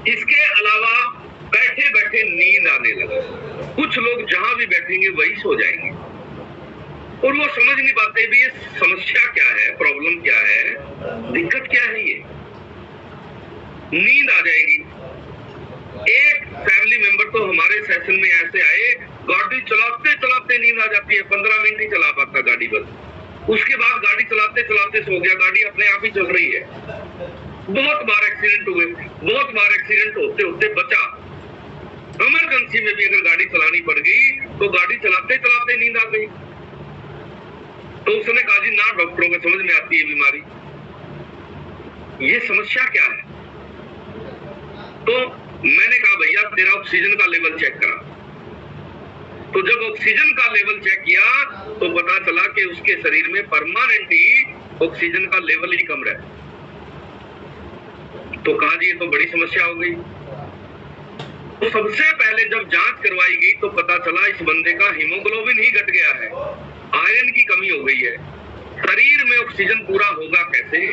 इसके अलावा बैठे बैठे नींद आने लगा। कुछ लोग जहां भी बैठेंगे वही सो जाएंगे और वो समझ नहीं पाते भी ये समस्या क्या है, प्रॉब्लम क्या है, दिक्कत क्या है। ये नींद आ जाएगी। एक फैमिली मेंबर तो हमारे सेशन में ऐसे आए, गाड़ी चलाते चलाते नींद आ जाती है, 15 मिनट ही चला पाता गाड़ी बस, उसके बाद गाड़ी चलाते चलाते सो गया, गाड़ी अपने आप ही चल रही है। बहुत बार एक्सीडेंट हुए, बहुत बार एक्सीडेंट होते होते बचा। इमरजेंसी में भी अगर गाड़ी चलानी पड़ गई तो गाड़ी चलाते चलाते नींद आ गई। तो उसने कहा जी ना, डॉक्टरों को समझ में आती है बीमारी, ये समस्या क्या है। तो मैंने कहा भैया तेरा ऑक्सीजन का लेवल चेक करा। तो जब ऑक्सीजन का लेवल चेक किया तो पता चला कि उसके शरीर में परमानेंटली ऑक्सीजन का लेवल ही कम रहा। तो कहा जी ये तो बड़ी समस्या हो गई। तो सबसे पहले जब जांच करवाई गई तो पता चला इस बंदे का हीमोग्लोबिन ही घट गया है, आयरन की कमी हो गई है। शरीर में ऑक्सीजन पूरा होगा कैसे?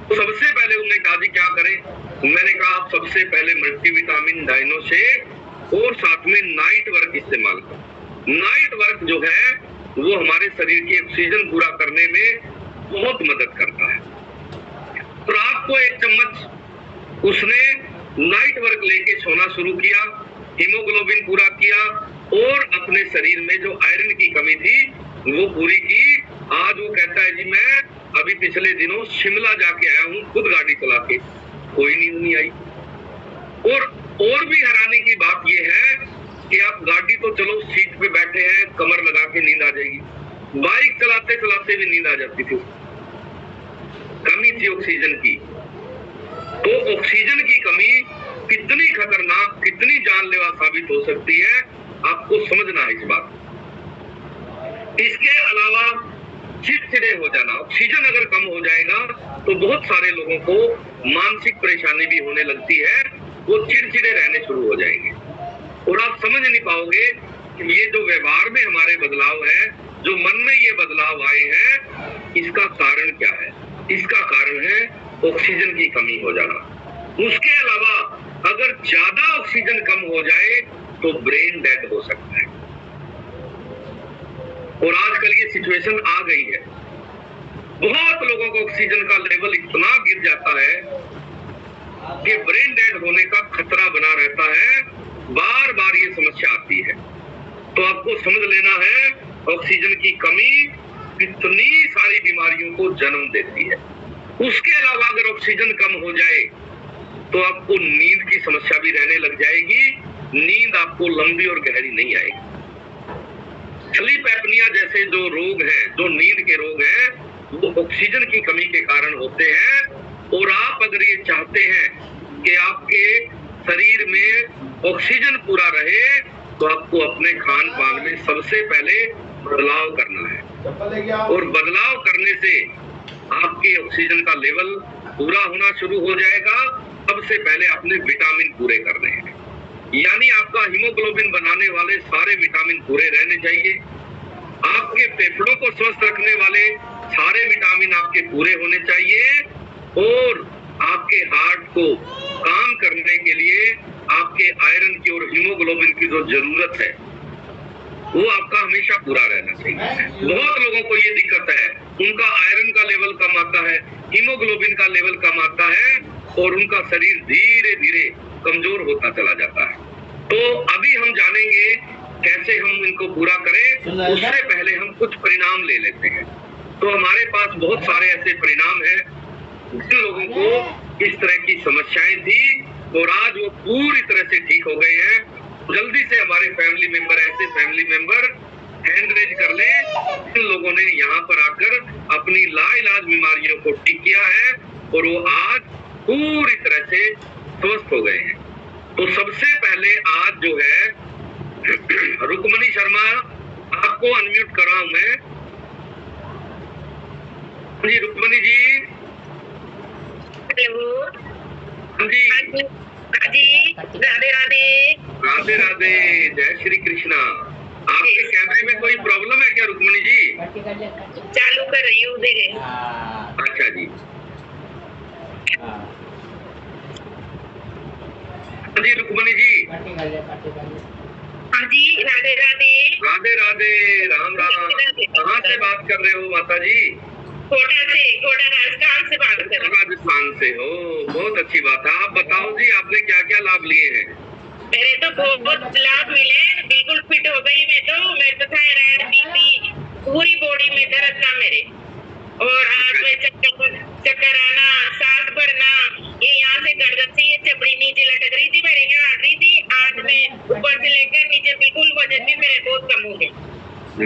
तो सबसे पहले उन्होंने कहा जी क्या करें? मैंने कहा आप सबसे पहले मल्टीविटामिन डायनोशेक और साथ में नाइट वर्क इस्तेमाल करो। नाइट वर्क जो है वो हमारे शरीर की ऑक्सीजन पूरा करने में बहुत मदद करता है। तो रात को 1 चम्मच उसने नाइट वर्क लेके सोना शुरू किया, हीमोग्लोबिन पूरा किया और अपने शरीर में जो आयरन की कमी थी वो पूरी की। आज वो कहता है जी मैं अभी पिछले दिनों शिमला जाके आया हूँ खुद गाड़ी चला के, कोई नींद नहीं आई। और भी हैरानी की बात ये है कि आप गाड़ी तो चलो सीट पे बैठे हैं, कमर लगा के नींद आ जाएगी, बाइक चलाते चलाते भी नींद आ जाती थी। कमी थी ऑक्सीजन की। तो ऑक्सीजन की कमी कितनी खतरनाक, कितनी जानलेवा साबित हो सकती है, आपको समझना है इस बात। इसके अलावा चिड़चिड़े हो जाना, ऑक्सीजन अगर कम हो जाएगा तो बहुत सारे लोगों को मानसिक परेशानी भी होने लगती है, वो चिड़चिड़े रहने शुरू हो जाएंगे और आप समझ नहीं पाओगे कि ये जो व्यवहार में हमारे बदलाव है, जो मन में ये बदलाव आए हैं, इसका कारण क्या है? इसका कारण है ऑक्सीजन की कमी हो जाना। उसके अलावा अगर ज्यादा ऑक्सीजन कम हो जाए तो ब्रेन डेड हो सकता है और आजकल ये सिचुएशन आ गई है। बहुत लोगों को ऑक्सीजन का लेवल इतना गिर जाता है कि ब्रेन डेड होने का खतरा बना रहता है, बार बार ये समस्या आती है। तो आपको समझ लेना है ऑक्सीजन की कमी कितनी सारी बीमारियों को जन्म देती है। उसके अलावा अगर ऑक्सीजन कम हो जाए तो आपको नींद की समस्या भी रहने लग जाएगी, नींद आपको लंबी और गहरी नहीं आएगी। स्लीप एपनिया जैसे जो रोग हैं, जो नींद के रोग हैं, वो ऑक्सीजन की कमी के कारण होते हैं। और आप अगर ये चाहते हैं कि आपके शरीर में ऑक्सीजन पूरा रहे तो आपको अपने खान पान में सबसे पहले बदलाव करना है और बदलाव करने से आपके ऑक्सीजन का लेवल पूरा होना शुरू हो जाएगा। सबसे पहले अपने विटामिन पूरे करने हैं, यानी आपका हीमोग्लोबिन बनाने वाले सारे विटामिन पूरे रहने चाहिए। आपके फेफड़ों को स्वस्थ रखने वाले सारे विटामिन आपके पूरे होने चाहिए और आपके हार्ट को काम करने के लिए आपके आयरन की और हीमोग्लोबिन की जो जरूरत है वो आपका हमेशा पूरा रहना चाहिए। बहुत लोगों को ये दिक्कत है, उनका आयरन का लेवल कम आता है, हीमोग्लोबिन का लेवल कम आता है और उनका शरीर धीरे धीरे कमजोर होता चला जाता है। तो अभी हम जानेंगे कैसे हम इनको पूरा करें। उससे पहले हम कुछ परिणाम ले लेते हैं। तो हमारे पास बहुत सारे ऐसे परिणाम हैं जिन लोगों को इस तरह की समस्याएं थी और आज वो पूरी तरह से ठीक हो गए हैं। जल्दी से हमारे फैमिली मेंबर, ऐसे फैमिली मेंबर हैंड रेज कर ले जिन लोगों ने यहाँ पर आकर अपनी लाइलाज बीमारियों को ठीक किया है और वो आज पूरी तरह से स्वस्थ हो गए हैं। तो सबसे पहले आज जो है रुक्मणी शर्मा, आपको अनम्यूट कर रहा हूं मैं। जी रुक्मणी जी। हेलो जी जी, राधे राधे। राधे राधे, जय श्री कृष्णा। आपके कैमरे में कोई प्रॉब्लम है क्या रुक्मणी जी? चालू कर रही हूँ, देखे। अच्छा जी। जी रुक्मणी जी। हाँ जी, राधे राधे। राधे राधे, राम राम। कहाँ से बात कर रहे हो माता जी? कोटा राजस्थान से बात कर रही हूँ। राजस्थान से हो, बहुत अच्छी बात है। आप बताओ जी, आपने क्या क्या लाभ लिए हैं? मेरे तो बहुत लाभ मिले, बिल्कुल फिट हो गई मैं तो थायराइड, बीपी, पूरी बॉडी में दर्द था मेरे। और आज में चक्कर आना, सांस भरना, ये यहाँ से गर्दन से ये चपड़ी नीचे लटक रही थी, मेरे यहाँ हट रही थी। आज मैं ऊपर से लेकर नीचे बिल्कुल वजन भी मेरे बहुत कम हो गए।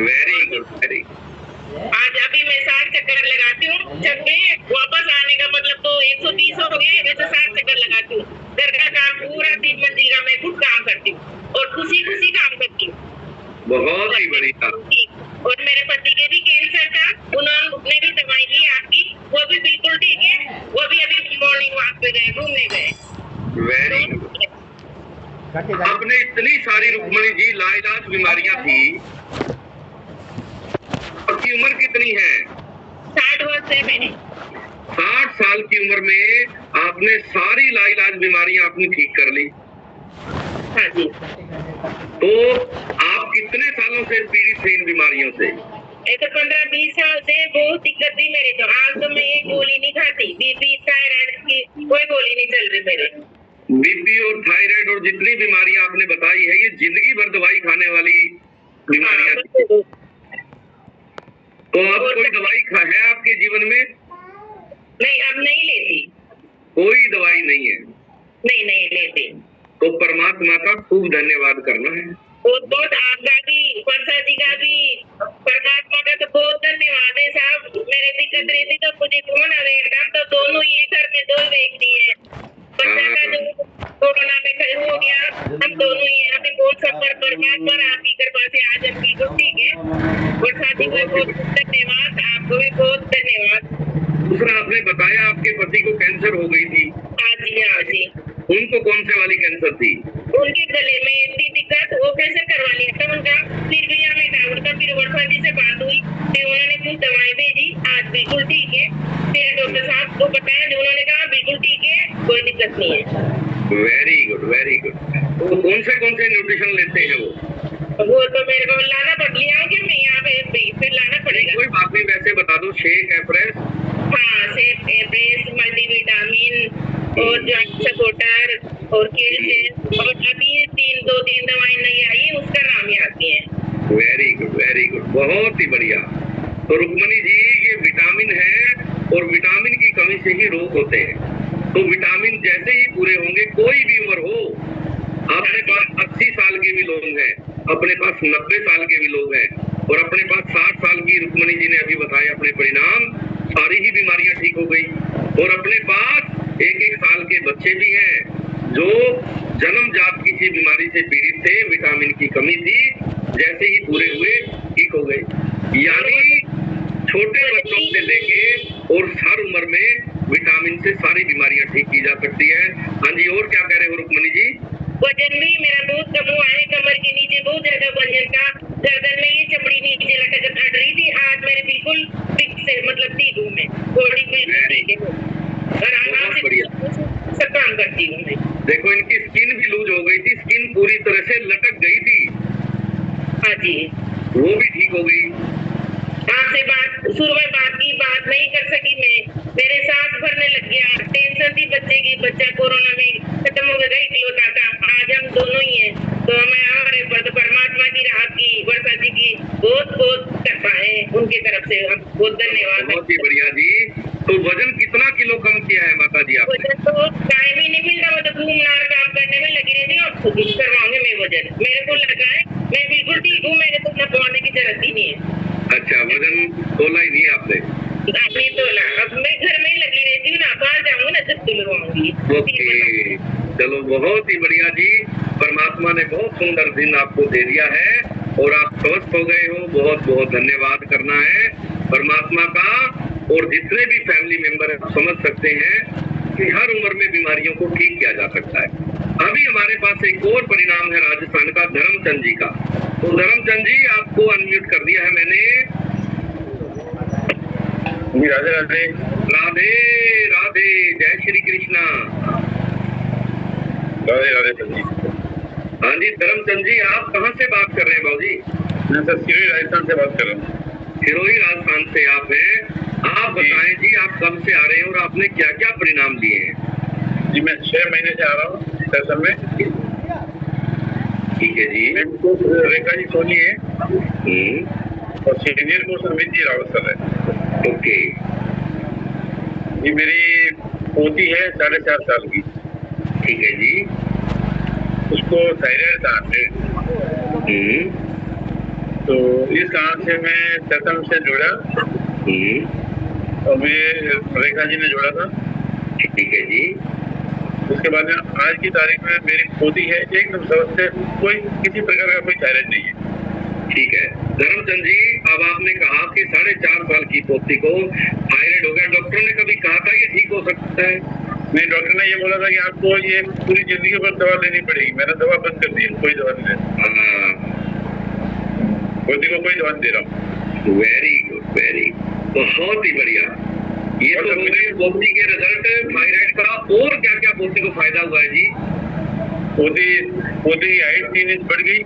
Very good, very. आज अभी मैं 60 चक्कर लगाती हूँ। छत पे वापस आने का मतलब तो 120 हो गए, वैसे 60 चक्कर लगाती हूँ। घर का काम पूरा 3 मंजिल का मैं खुद काम करती हूँ और खुशी खुशी काम करती हूँ। बहुत ही बढ़िया। और मेरे पति के भी कैंसर था, उन्होंने भी दवाई ली आपकी, वो भी बिल्कुल ठीक है। वो भी अभी मॉर्निंग वॉक पे गए, घूमने गए। Very good. आपने इतनी सारी रुक्मणी जी लाइलाज बीमारियां थी, आपकी उम्र कितनी है? 60 वर्ष है मेरे। 60 साल की उम्र में आपने सारी लाइलाज बीमारियां अपनी ठीक कर ली। हाँ जी। तो आप कितने सालों से पीड़ित थे इन बीमारियों से? एक 15-20 साल से बहुत दिक्कत थी मेरे को। आज तो मैं एक गोली नहीं खाती, बीपी थायराइड की कोई गोली नहीं चल रही मेरे। बीपी और थायराइड और जितनी बीमारियां आपने बताई है, ये जिंदगी भर दवाई खाने वाली बीमारियां थी। तो अब कोई दवाई है आपके जीवन में? नहीं, अब नहीं लेती। कोई दवाई नहीं है? नहीं लेती। तो परमात्मा का खूब धन्यवाद करना है। बहुत आपका भी, वर्षा जी का भी, परमात्मा का तो बहुत धन्यवाद है साहब। मेरे दिक्कत रहती तो मुझे कौन अवेगा, तो दोनों ये घर में दो व्यक्ति है। बच्चा का जो कोरोना में हो गया, हम दोनों ही यहाँ पे बहुत सफर परमात्मा आपकी कृपा से आज हम बिल्कुल ठीक है। वर्षा जी को बहुत धन्यवाद, आपको भी बहुत धन्यवाद। दूसरा आपने बताया आपके पति को कैंसर हो गई थी। हाँ जी। उनको कौन से वाली कैंसर थी? उनके गले में इतनी दिक्कत, ऑपरेशन करवा लिया था उनका, फिर भी हमें डाउट था। फिर वर्षा जी से बात हुई, फिर उन्होंने कुछ दवाई भेजी, आज बिल्कुल ठीक है। फिर डॉक्टर साहब को बताया, जो उन्होंने कहा बिल्कुल ठीक है, कोई दिक्कत नहीं है। Very good, very good. तो कौन से न्यूट्रिशन लेते हैं वो तो मेरे को लाना पड़ लिया कि मैं यहाँ पे फिर लाना पड़ेगा। कोई बात नहीं, वैसे बता दो। शेक एप्रेस, हाँ शेक एप्रेस, मल्टीविटामिन और जॉइंट सपोर्टर और कैल्शियम, और अभी 2-3 दवाई नहीं आई, उसका नाम याद नहीं है। वेरी गुड, वेरी गुड, बहुत ही बढ़िया। तो रुक्मणी जी, ये विटामिन है और विटामिन की कमी से ही रोग होते हैं। तो विटामिन जैसे ही पूरे होंगे, कोई भी उम्र हो, अपने पास 80 साल के भी लोग हैं, अपने पास 90 साल के भी लोग हैं, और अपने पास 60 साल की रुक्मणी जी ने अभी बताया अपने परिणाम, सारी ही बीमारियां ठीक हो गई। और अपने पास 1-1 साल के बच्चे भी हैं जो जन्मजात किसी बीमारी से पीड़ित थे, विटामिन की कमी थी, जैसे ही पूरे हुए ठीक हो गए। यानी छोटे बच्चों से लेके और हर उम्र में विटामिन से सारी बीमारियां ठीक की जा सकती है। हाँ जी, और क्या कह रहे हो रुक्मणी जी? वजन भी मेरा बहुत कम हुआ है, कमर के नीचे बहुत ज्यादा वजन था, गर्दन में ये चमड़ी नीचे लटक रही थी, आज मेरे बिल्कुल फिक्स है, मतलब ठीक हूँ मैं, बॉडी बिल्कुल ठीक है और आराम से सब काम करती हूँ मैं। देखो, इनकी स्किन भी लूज हो गई थी, स्किन पूरी तरह से लटक गई थी। हाँ जी, वो भी ठीक हो गई। आपसे शुरू में बात नहीं कर सकी मैं, मेरे सांस भरने लग गया, टेंशन थी बच्चे की, बच्चा कोरोना में खत्म हो गया, इकलौता था। आज हम दोनों ही हैं, तो हमें हमारे परमात्मा की राहत की, वर्षा जी की बहुत कृपा है, उनकी तरफ से हम बहुत धन्यवाद। बहुत ही बढ़िया जी। तो वजन कितना किलो कम किया है माता जी आपने? वजन तो टाइम ही नहीं मिल रहा, वो तो घूमना काम करने में लगी रहती हूँ। खुद ही करवाऊंगी मैं वजन, मेरे को लगा है मैं बिल्कुल ठीक हूँ, मेरे को नपवाने की जरूरत ही नहीं है। अच्छा, वजन तोला ही नहीं आपने? आपने तोला, अब मैं घर में ही लगी रहती हूँ ना, बाहर जाऊंगी ना जब तुलवाऊंगी। ओके, चलो बहुत ही बढ़िया जी। परमात्मा ने बहुत सुंदर दिन आपको दे दिया है और आप स्वस्थ हो गए हो, बहुत बहुत धन्यवाद करना है परमात्मा का। और जितने भी फैमिली मेंबर समझ सकते हैं कि हर उम्र में बीमारियों को ठीक किया जा सकता है। अभी हमारे पास एक और परिणाम है राजस्थान का, धर्मचंद जी का। तो धर्मचंद जी, आपको अनम्यूट कर दिया है मैंने। राधे राधे। राधे राधे, जय श्री कृष्णा। राधे राधे सर जी। हाँ जी धर्मचंद जी, आप कहाँ से बात कर रहे हैं बाबू जी? मैं सर सिरोही राजस्थान से बात कर रहा हूँ। सिरोही राजस्थान से आप हैं। आप बताएं जी, आप कब से आ रहे हैं और आपने क्या क्या परिणाम लिए हैं? जी मैं 6 महीने से आ रहा हूँ सैसम में। ठीक है जी। रेखा जी सोनी है और सीनियर को अमित जी रावत सर है। ओके। ये मेरी पोती है 4.5 साल की। ठीक है जी। उसको थायराइड था आपने, तो इस कारण से मैं सैसम से जुड़ा और मैं रेखा जी ने जोड़ा था। ठीक है जी। उसके बाद में आज की तारीख में मेरी पोती है एकदम स्वस्थ है, कोई किसी प्रकार का कोई थायराइड नहीं है। ठीक है धर्मचंद जी, अब आपने कहा कि 4.5 साल की पोती को थायराइड हो गया, डॉक्टर ने कभी कहा था ये ठीक हो सकता है? नहीं, डॉक्टर ने ये बोला था कि आपको ये पूरी जिंदगी भर दवा लेनी पड़ेगी। मैंने दवा बंद कर दी, कोई दवा नहीं ले, पोती को कोई दवा नहीं दे रहा हूँ। वेरी गुड, वेरी बहुत ही बढ़िया। ये तो हो गए पोती के रिजल्ट थायराइड का, और क्या क्या पोती को फायदा हुआ है जी? पोती की हाइट 3 इंच बढ़ गई।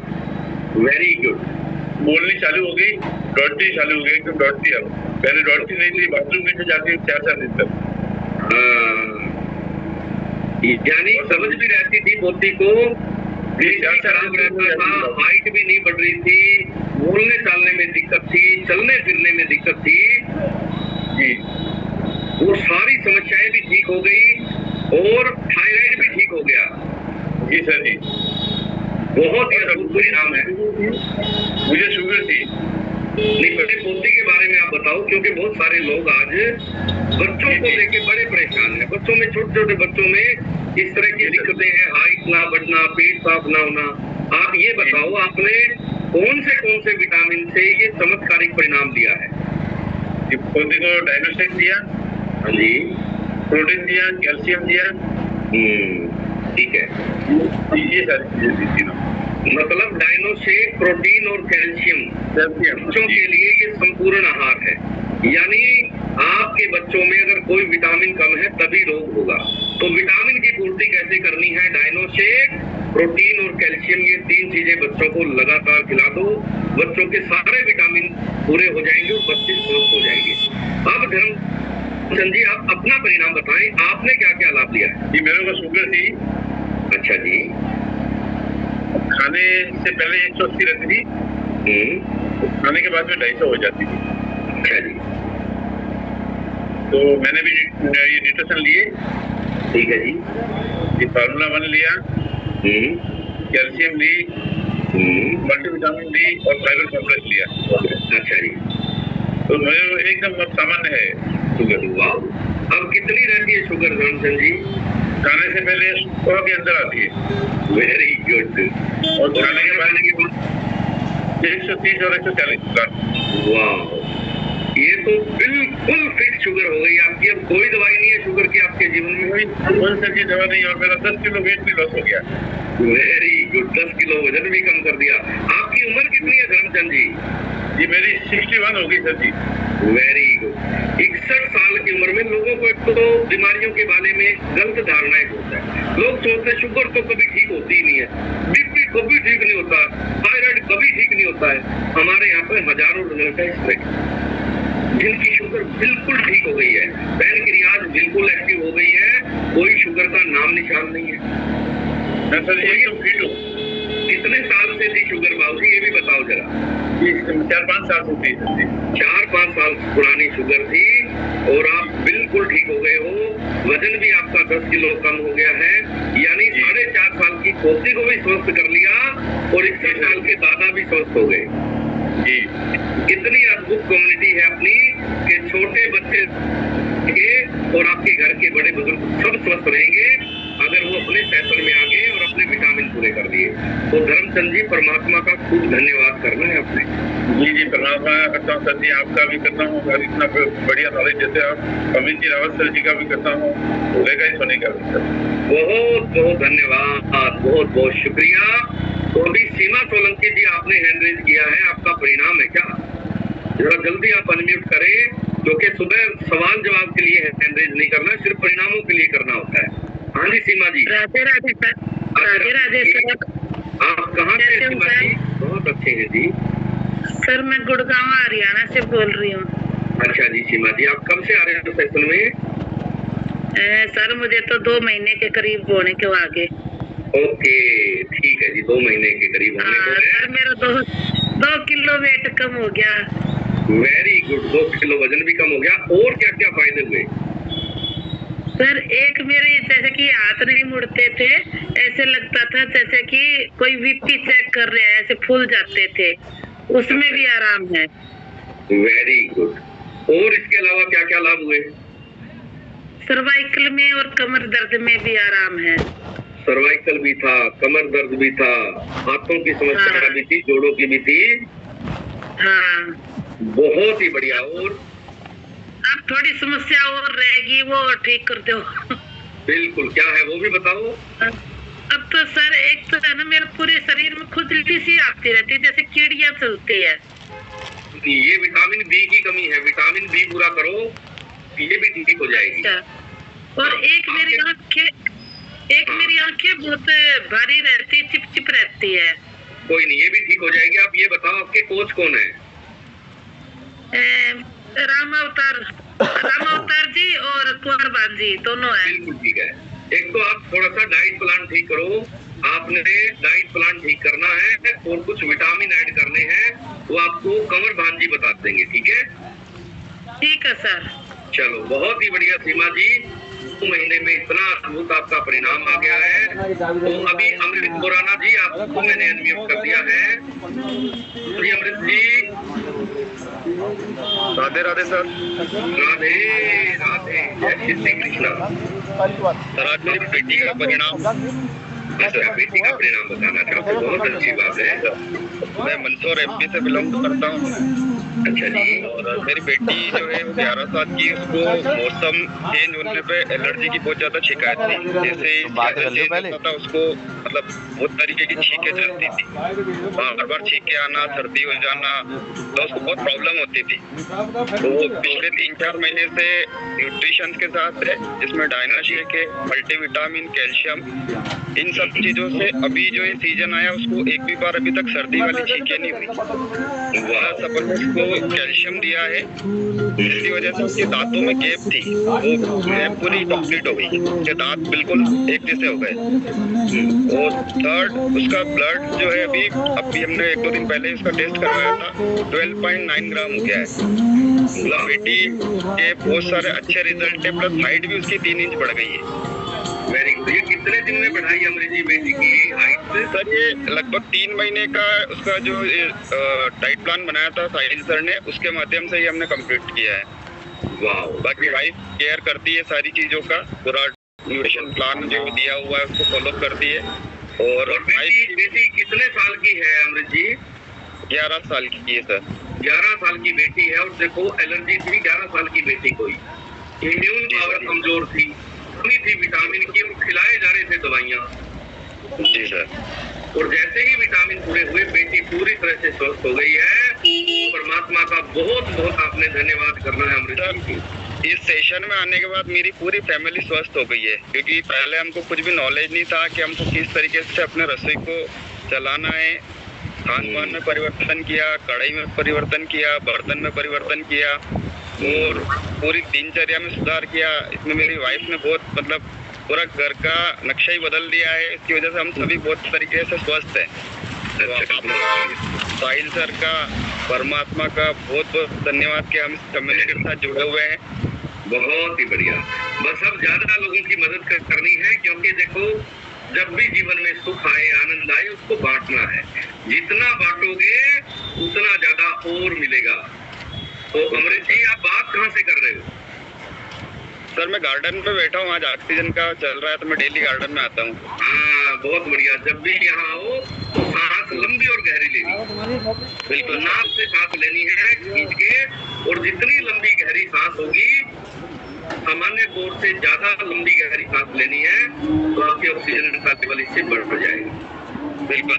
Very good. बोलनी चालू हो गई, दौड़ती चालू हो गई, एकदम दौड़ती है। पहले दौड़ती नहीं थी, बाथरूम में से जाती 4-4 दिन तक। यानी समझ भी रहती थी पोती को, खराब रहता था, हाइट भी नहीं बढ़ रही थी, बोलने चालने में दिक्कत थी, चलने फिरने में दिक्कत थी जी। वो सारी समस्याएं भी ठीक हो गई और थायराइड भी ठीक हो गया। जी सर जी, बहुत ही अद्भुत परिणाम है। मुझे शुगर थी। नहीं, पहले पोती के बारे में आप बताओ, क्योंकि बहुत सारे लोग आज बच्चों को लेके बड़े परेशान हैं। बच्चों में, छोटे छोटे बच्चों में इस तरह की दिक्कतें हैं, हाइट ना बढ़ना, पेट साफ ना होना। आप ये बताओ, आपने कौन से विटामिन से ये चमत्कारिक परिणाम दिया है? पोती को डायनोस्टिक दिया। हाँ जी। प्रोटीन दिया, कैल्शियम दिया। ठीक है, ये सारी चीजें दी थी ना। मतलब डायनोसेक, प्रोटीन और कैल्शियम बच्चों के लिए ये संपूर्ण आहार है। यानी आपके बच्चों में अगर कोई विटामिन कम है तभी रोग होगा। तो विटामिन की पूर्ति कैसे करनी है? डायनोसेक, प्रोटीन और कैल्शियम, ये 3 चीजें बच्चों को लगातार खिला दो, बच्चों के सारे विटामिन पूरे हो जाएंगे और बच्चे स्वस्थ हो जाएंगे। अब धर्मचंद जी, आप अपना परिणाम बताएं, आपने क्या क्या लाभ लिया है? जी, मेरे को शुगर थी। अच्छा जी। खाने से पहले 180 रहती थी, खाने के बाद में 250 हो जाती थी। अच्छा जी। तो मैंने भी ये न्यूट्रिशन लिए। ठीक है जी। ये फार्मूला 1 लिया, कैल्शियम ली, मल्टीविटामिन ली और फाइबर कॉम्प्लेक्स लिया। अच्छा जी। तो मेरे एकदम सामान्य है शुगर। वाह। अब कितनी रहती है शुगर धर्मचंद जी? खाने से पहले 100 के अंदर आती है। Very good. और खाने के बाद 130 और 140। वाह, ये तो बिल्कुल फिक्स शुगर हो गई आपकी। अब कोई दवाई नहीं है शुगर की आपके जीवन में? कोई सा की दवा नहीं। और मेरा 10 किलो वेट भी लॉस हो गया। Very good. 10 किलो वजन भी कम कर दिया। आपकी उम्र कितनी है धर्मचंद जी? जी, मेरी 61 हो गई सर जी। Very good. 61 साल की उम्र में लोगों को एक तो बीमारियों के बारे में गलत धारणाएं होता है। लोग सोचते हैं शुगर तो कभी ठीक होती ही नहीं है, बीपी कभी ठीक नहीं होता, थायराइड कभी ठीक नहीं होता है। हमारे यहाँ पर हजारों रिजल्ट है इस तरह जिनकी शुगर बिल्कुल ठीक हो गई है, पैनक्रियाज बिल्कुल एक्टिव हो गई है, कोई शुगर का नाम निशान नहीं है। मैं सर एकदम फिट हूँ। कितने साल से थी शुगर बाबू, ये भी बताओ जरा? 4-5 साल से थी सर जी। 4-5 साल पुरानी शुगर थी और आप बिल्कुल ठीक हो गए हो। वजन भी आपका 10 किलो कम हो गया है। यानी 4.5 साल की पोती को भी स्वस्थ कर लिया और 61 साल के दादा भी स्वस्थ हो गए जी। कितनी अद्भुत कम्युनिटी है अपनी कि छोटे बच्चे के और आपके घर के बड़े बुजुर्ग सब स्वस्थ रहेंगे अगर वो अपने सेशन में आ गए और अपने विटामिन पूरे कर दिए। तो धर्मचंद जी, परमात्मा का खूब धन्यवाद करना है आपने। जी, परमात्मा का करता हूँ सर जी, आपका भी करता हूँ और इतना बढ़िया नॉलेज देते आप अमित जी रावत सर जी का भी करता हूँ, लेगा ही सोने का भी सर। बहुत बहुत धन्यवाद, बहुत बहुत शुक्रिया। तो अभी सीमा सोलंकी जी, आपने हैंड रेज किया है, आपका परिणाम है क्या? जरा जल्दी आप अनम्यूट करें, क्योंकि सुबह सवाल जवाब के लिए हैंड रेज नहीं करना, सिर्फ परिणामों के लिए करना होता है। हाँ जी सीमा जी। राधे राधे सर। राधे राधे सर। आप कहाँ से सीमा जी? बहुत अच्छे हैं जी। सर मैं गुड़गांव हरियाणा से बोल रही हूँ। अच्छा जी सीमा जी, आप कब से आ रहे हैं सेशन में? सर मुझे तो 2 महीने के करीब होने के आगे। ओके ठीक है जी, 2 महीने के करीब होने को है। सर मेरा 2 किलो वेट कम हो गया। Very good. 2 किलो वजन भी कम हो गया। और क्या क्या फायदे हुए? सर एक मेरे जैसे कि हाथ नहीं मुड़ते थे, ऐसे लगता था जैसे कि कोई बीपी चेक कर रहे हैं, ऐसे फूल जाते थे, उसमें भी आराम है। Very good. और इसके अलावा क्या क्या लाभ हुए? सर्वाइकल में और कमर दर्द में भी आराम है। सर्वाइकल भी था, कमर दर्द भी था, हाथों की समस्या हाँ। भी थी, जोड़ों की भी थी। हाँ, बहुत ही बढ़िया। और अब थोड़ी समस्या और रहेगी, वो ठीक कर दो। बिल्कुल, क्या है वो भी बताओ। अब तो सर एक तो है ना, मेरे पूरे शरीर में खुजली सी आती रहती है, जैसे कीड़ियां चलती है। ये विटामिन बी की कमी है, विटामिन बी पूरा करो, ये भी ठीक हो जाएगी। अच्छा। और एक मेरी आंखें बहुत भारी रहती, चिपचिप रहती है। कोई नहीं, ये भी ठीक हो जाएगी। आप ये बताओ, आपके कोच कौन है? राम अवतार जी और कुंवर जी दोनों हैं। बिल्कुल ठीक है। एक तो आप थोड़ा सा डाइट प्लान ठीक करो, आपने डाइट प्लान ठीक करना है और कुछ विटामिन ऐड करने हैं, वो आपको कंवर भान जी बता देंगे। ठीक है? ठीक है सर। चलो, बहुत ही बढ़िया सीमा जी, 2 महीने में इतना अद्भुत आपका परिणाम आ गया है। तो अभी अमृत खुराना जी, आपको मैंने अनम्यूट कर दिया है। जी अमृत जी, राधे राधे सर। राधे राधे, जय श्री कृष्णा। सर आज मेरी बेटी का परिणाम। अच्छा, बेटी का परिणाम बताना चाहते हो, बहुत अच्छी बात है। मैं मंदसौर एमपी से बिलोंग करता हूँ। अच्छा जी। और मेरी बेटी जो है वो 11 साल की, उसको मौसम चेंज होने पे एलर्जी की बहुत ज्यादा शिकायत थी। जैसे चेंज होता था उसको मतलब बहुत तरीके की छींकें चलती थी, बार बार छींकें आना, सर्दी हो जाना, तो उसको बहुत प्रॉब्लम होती थी। तो वो पिछले 3-4 महीने से न्यूट्रिशन के साथ है, जिसमें डायनाशेक है, मल्टीविटामिन, कैल्शियम, इन सब चीजों से अभी जो ये सीजन आया उसको एक भी बार अभी तक सर्दी वाली छींकें नहीं हुई। प्लस अपन उसको कैल्शियम दिया है, जिसकी वजह से उसके दांतों में गैप थी, वो गैप पूरी कंप्लीट हो गई, उसके दांत बिल्कुल एक जैसे हो गए। और थर्ड, उसका ब्लड जो है अभी हमने 1-2 दिन पहले उसका टेस्ट करवाया था, 12.9 ग्राम हो गया है। मतलब बेटी के बहुत सारे अच्छे रिजल्ट है, प्लस हाइट भी उसकी 3 इंच बढ़ गई है। Very good. ये कितने दिन में बढ़ाई अमृत जी बेटी की हाइट? सर ये लगभग 3 महीने का उसका जो डाइट प्लान बनाया था साहिल सर ने, उसके माध्यम से ही हमने कंप्लीट किया है। वाह। बाकी वाइफ केयर करती है सारी चीजों का, पूरा न्यूट्रिशन प्लान जो दिया हुआ है उसको फॉलो करती है। और बेटी कितने साल की है अमृत जी? 11 साल की है सर। 11 साल की बेटी है। और देखो, एलर्जी थी 11 साल की बेटी को, इम्यून पावर कमजोर थी, कमी थी विटामिन की, खिलाए जा रहे थे दवाइयाँ। जी सर। और जैसे ही विटामिन पूरे हुए, बेटी पूरी तरह से स्वस्थ हो गई है। परमात्मा का बहुत बहुत आपने धन्यवाद करना है अमृत जी। इस सेशन में आने के बाद मेरी पूरी फैमिली स्वस्थ हो गई है, क्योंकि पहले हमको कुछ भी नॉलेज नहीं था कि हमको किस तरीके से अपने रसोई को चलाना है। खान पान में परिवर्तन किया, कढ़ाई में परिवर्तन किया, बर्तन में परिवर्तन किया और पूरी दिनचर्या में सुधार किया। इसमें मेरी वाइफ ने बहुत मतलब पूरा घर का नक्शा ही बदल दिया है, इसकी वजह से हम सभी बहुत तरीके से स्वस्थ हैं। साहिल सर का, परमात्मा का बहुत बहुत धन्यवाद कि हम इस कम्युनिटी के साथ जुड़े हुए हैं। बहुत ही बढ़िया। बस अब ज्यादा लोगों की मदद करनी है, क्योंकि देखो, जब भी जीवन में सुख आए, आनंद आए, उसको बांटना है। जितना बांटोगे उतना ज्यादा और मिलेगा। तो अमृत जी, आप बात कहाँ से कर रहे हो? सर मैं गार्डन में बैठा हूँ, आज ऑक्सीजन का चल रहा है तो मैं डेली गार्डन में आता हूँ। हाँ, बहुत बढ़िया। जब भी यहाँ आओ तो सांस लंबी और गहरी लेनी, बिल्कुल नाक से सांस लेनी है खींच के, और जितनी लंबी गहरी सांस होगी, सामान्य तौर से ज्यादा लंबी गहरी सांस लेनी है, तो आपकी ऑक्सीजन का लेवल इससे बढ़ जाएगा। बिल्कुल।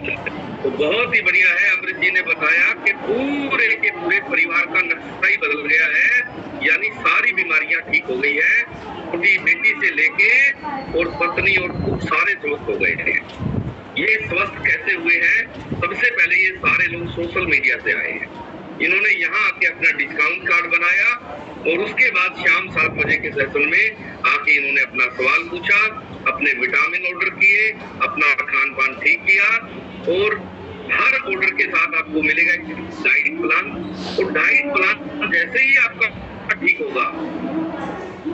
तो बहुत ही बढ़िया है। अमृत जी ने बताया कि पूरे के पूरे परिवार का नक्शा ही बदल गया है, यानी सारी बीमारियां ठीक हो गई है। छोटी बेटी से लेके और पत्नी और खूब सारे स्वस्थ हो गए हैं। ये स्वस्थ कैसे हुए हैं? सबसे पहले ये सारे लोग सोशल मीडिया से आए हैं। इन्होंने यहाँ आके अपना डिस्काउंट कार्ड बनाया और उसके बाद शाम 7 बजे के सेशन में आके इन्होंने अपना सवाल पूछा, अपने विटामिन ऑर्डर किए, अपना खान पान ठीक किया, और हर ऑर्डर के साथ आपको मिलेगा एक डाइट प्लान। और डाइट प्लान जैसे ही आपका ठीक होगा,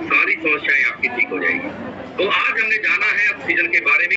सारी समस्याएं आपकी ठीक हो जाएगी। तो आज हमने जाना है ऑक्सीजन के बारे में।